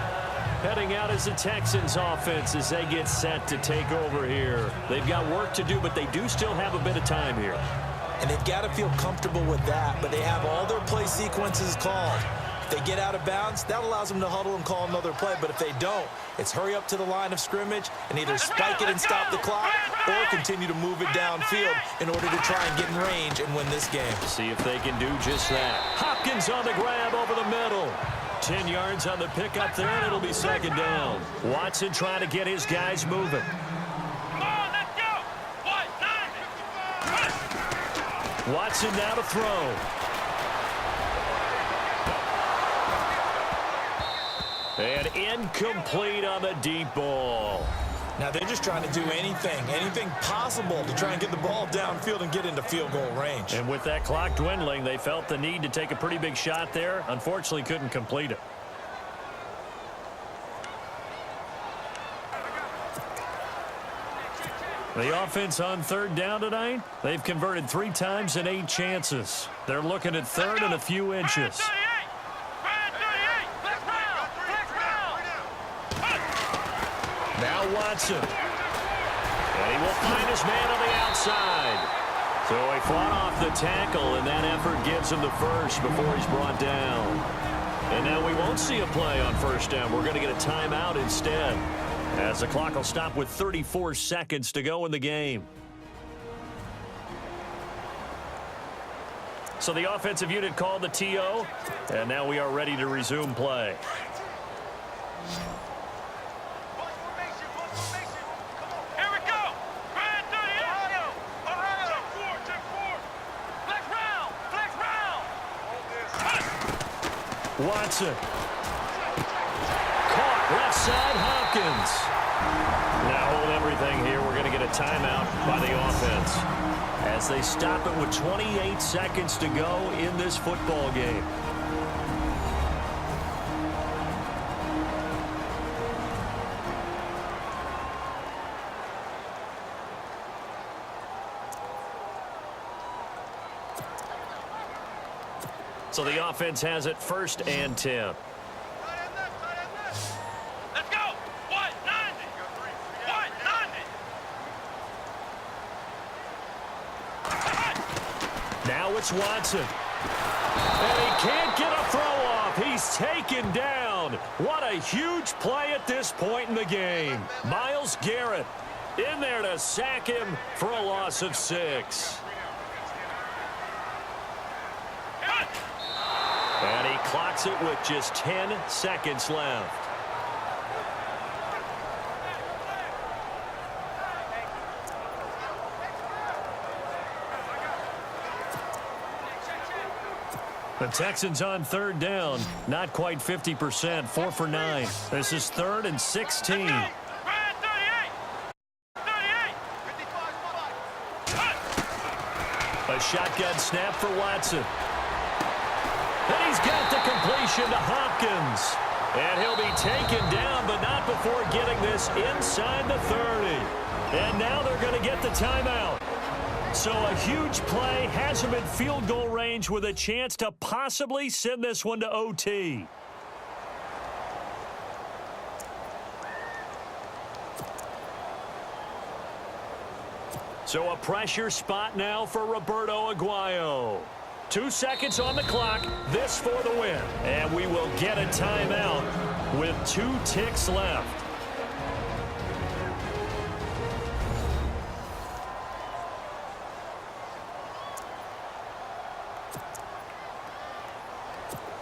Heading out is the Texans offense as they get set to take over here. They've got work to do, but they do still have a bit of time here. And they've got to feel comfortable with that, but they have all their play sequences called. If they get out of bounds, that allows them to huddle and call another play. But if they don't, it's hurry up to the line of scrimmage and either spike it and stop the clock or continue to move it downfield in order to try and get in range and win this game. See if they can do just that. Hopkins on the grab over the middle. 10 yards on the pickup there, and it'll be 2nd down. Watson trying to get his guys moving. Come on, let's go. Watson now to throw. And incomplete on the deep ball. Now they're just trying to do anything possible to try and get the ball downfield and get into field goal range. And with that clock dwindling, they felt the need to take a pretty big shot there. Unfortunately, couldn't complete it. The offense on 3rd down tonight, they've converted 3 times in 8 chances. They're looking at 3rd and a few inches. Now Watson. And he will find his man on the outside. So he fought off the tackle, and that effort gives him the first before he's brought down. And now we won't see a play on 1st down. We're going to get a timeout instead, as the clock will stop with 34 seconds to go in the game. So the offensive unit called the TO, and now we are ready to resume play. Here we go. Check 4. Watson. Caught left side, Hopkins. Now hold everything here. We're going to get a timeout by the offense as they stop it with 28 seconds to go in this football game. So the offense has it 1st and 10. Let's go. 190. 190. Now it's Watson. And he can't get a throw off. He's taken down. What a huge play at this point in the game. Myles Garrett in there to sack him for a loss of 6. And he clocks it with just 10 seconds left. The Texans on 3rd down. Not quite 50%. 4 for 9. This is 3rd and 16. A shotgun snap for Watson. And he's got the completion to Hopkins. And he'll be taken down, but not before getting this inside the 30. And now they're going to get the timeout. So a huge play has him in field goal range with a chance to possibly send this one to OT. So a pressure spot now for Roberto Aguayo. 2 seconds on the clock. This for the win. And we will get a timeout with 2 ticks left.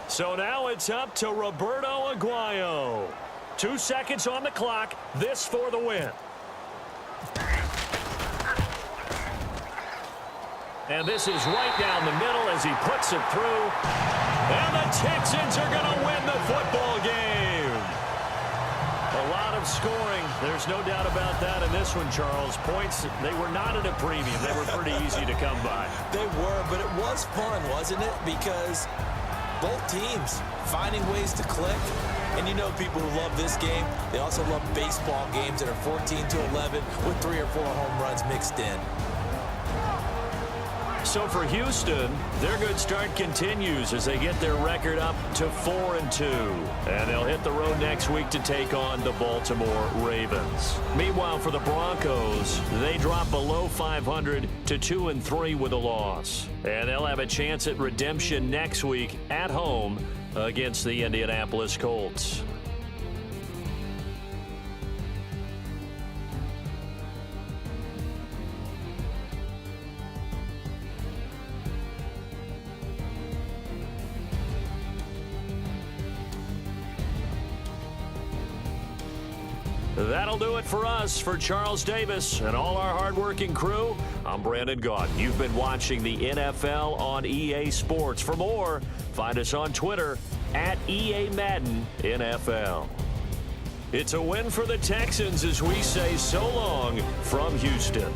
So now it's up to Roberto Aguayo. 2 seconds on the clock. This for the win. And this is right down the middle as he puts it through. And the Texans are going to win the football game. A lot of scoring. There's no doubt about that in this one, Charles. Points, they were not at a premium. They were pretty easy to come by. They were, but it was fun, wasn't it? Because both teams finding ways to click. And you know people who love this game, they also love baseball games that are 14-11 with 3 or 4 home runs mixed in. So for Houston, their good start continues as they get their record up to 4-2. And they'll hit the road next week to take on the Baltimore Ravens. Meanwhile, for the Broncos, they drop below 500 to 2-3 with a loss. And they'll have a chance at redemption next week at home against the Indianapolis Colts. That'll do it for us. For Charles Davis and all our hardworking crew, I'm Brandon Gaudin. You've been watching the NFL on EA Sports. For more, find us on Twitter at EA Madden NFL. It's a win for the Texans as we say so long from Houston.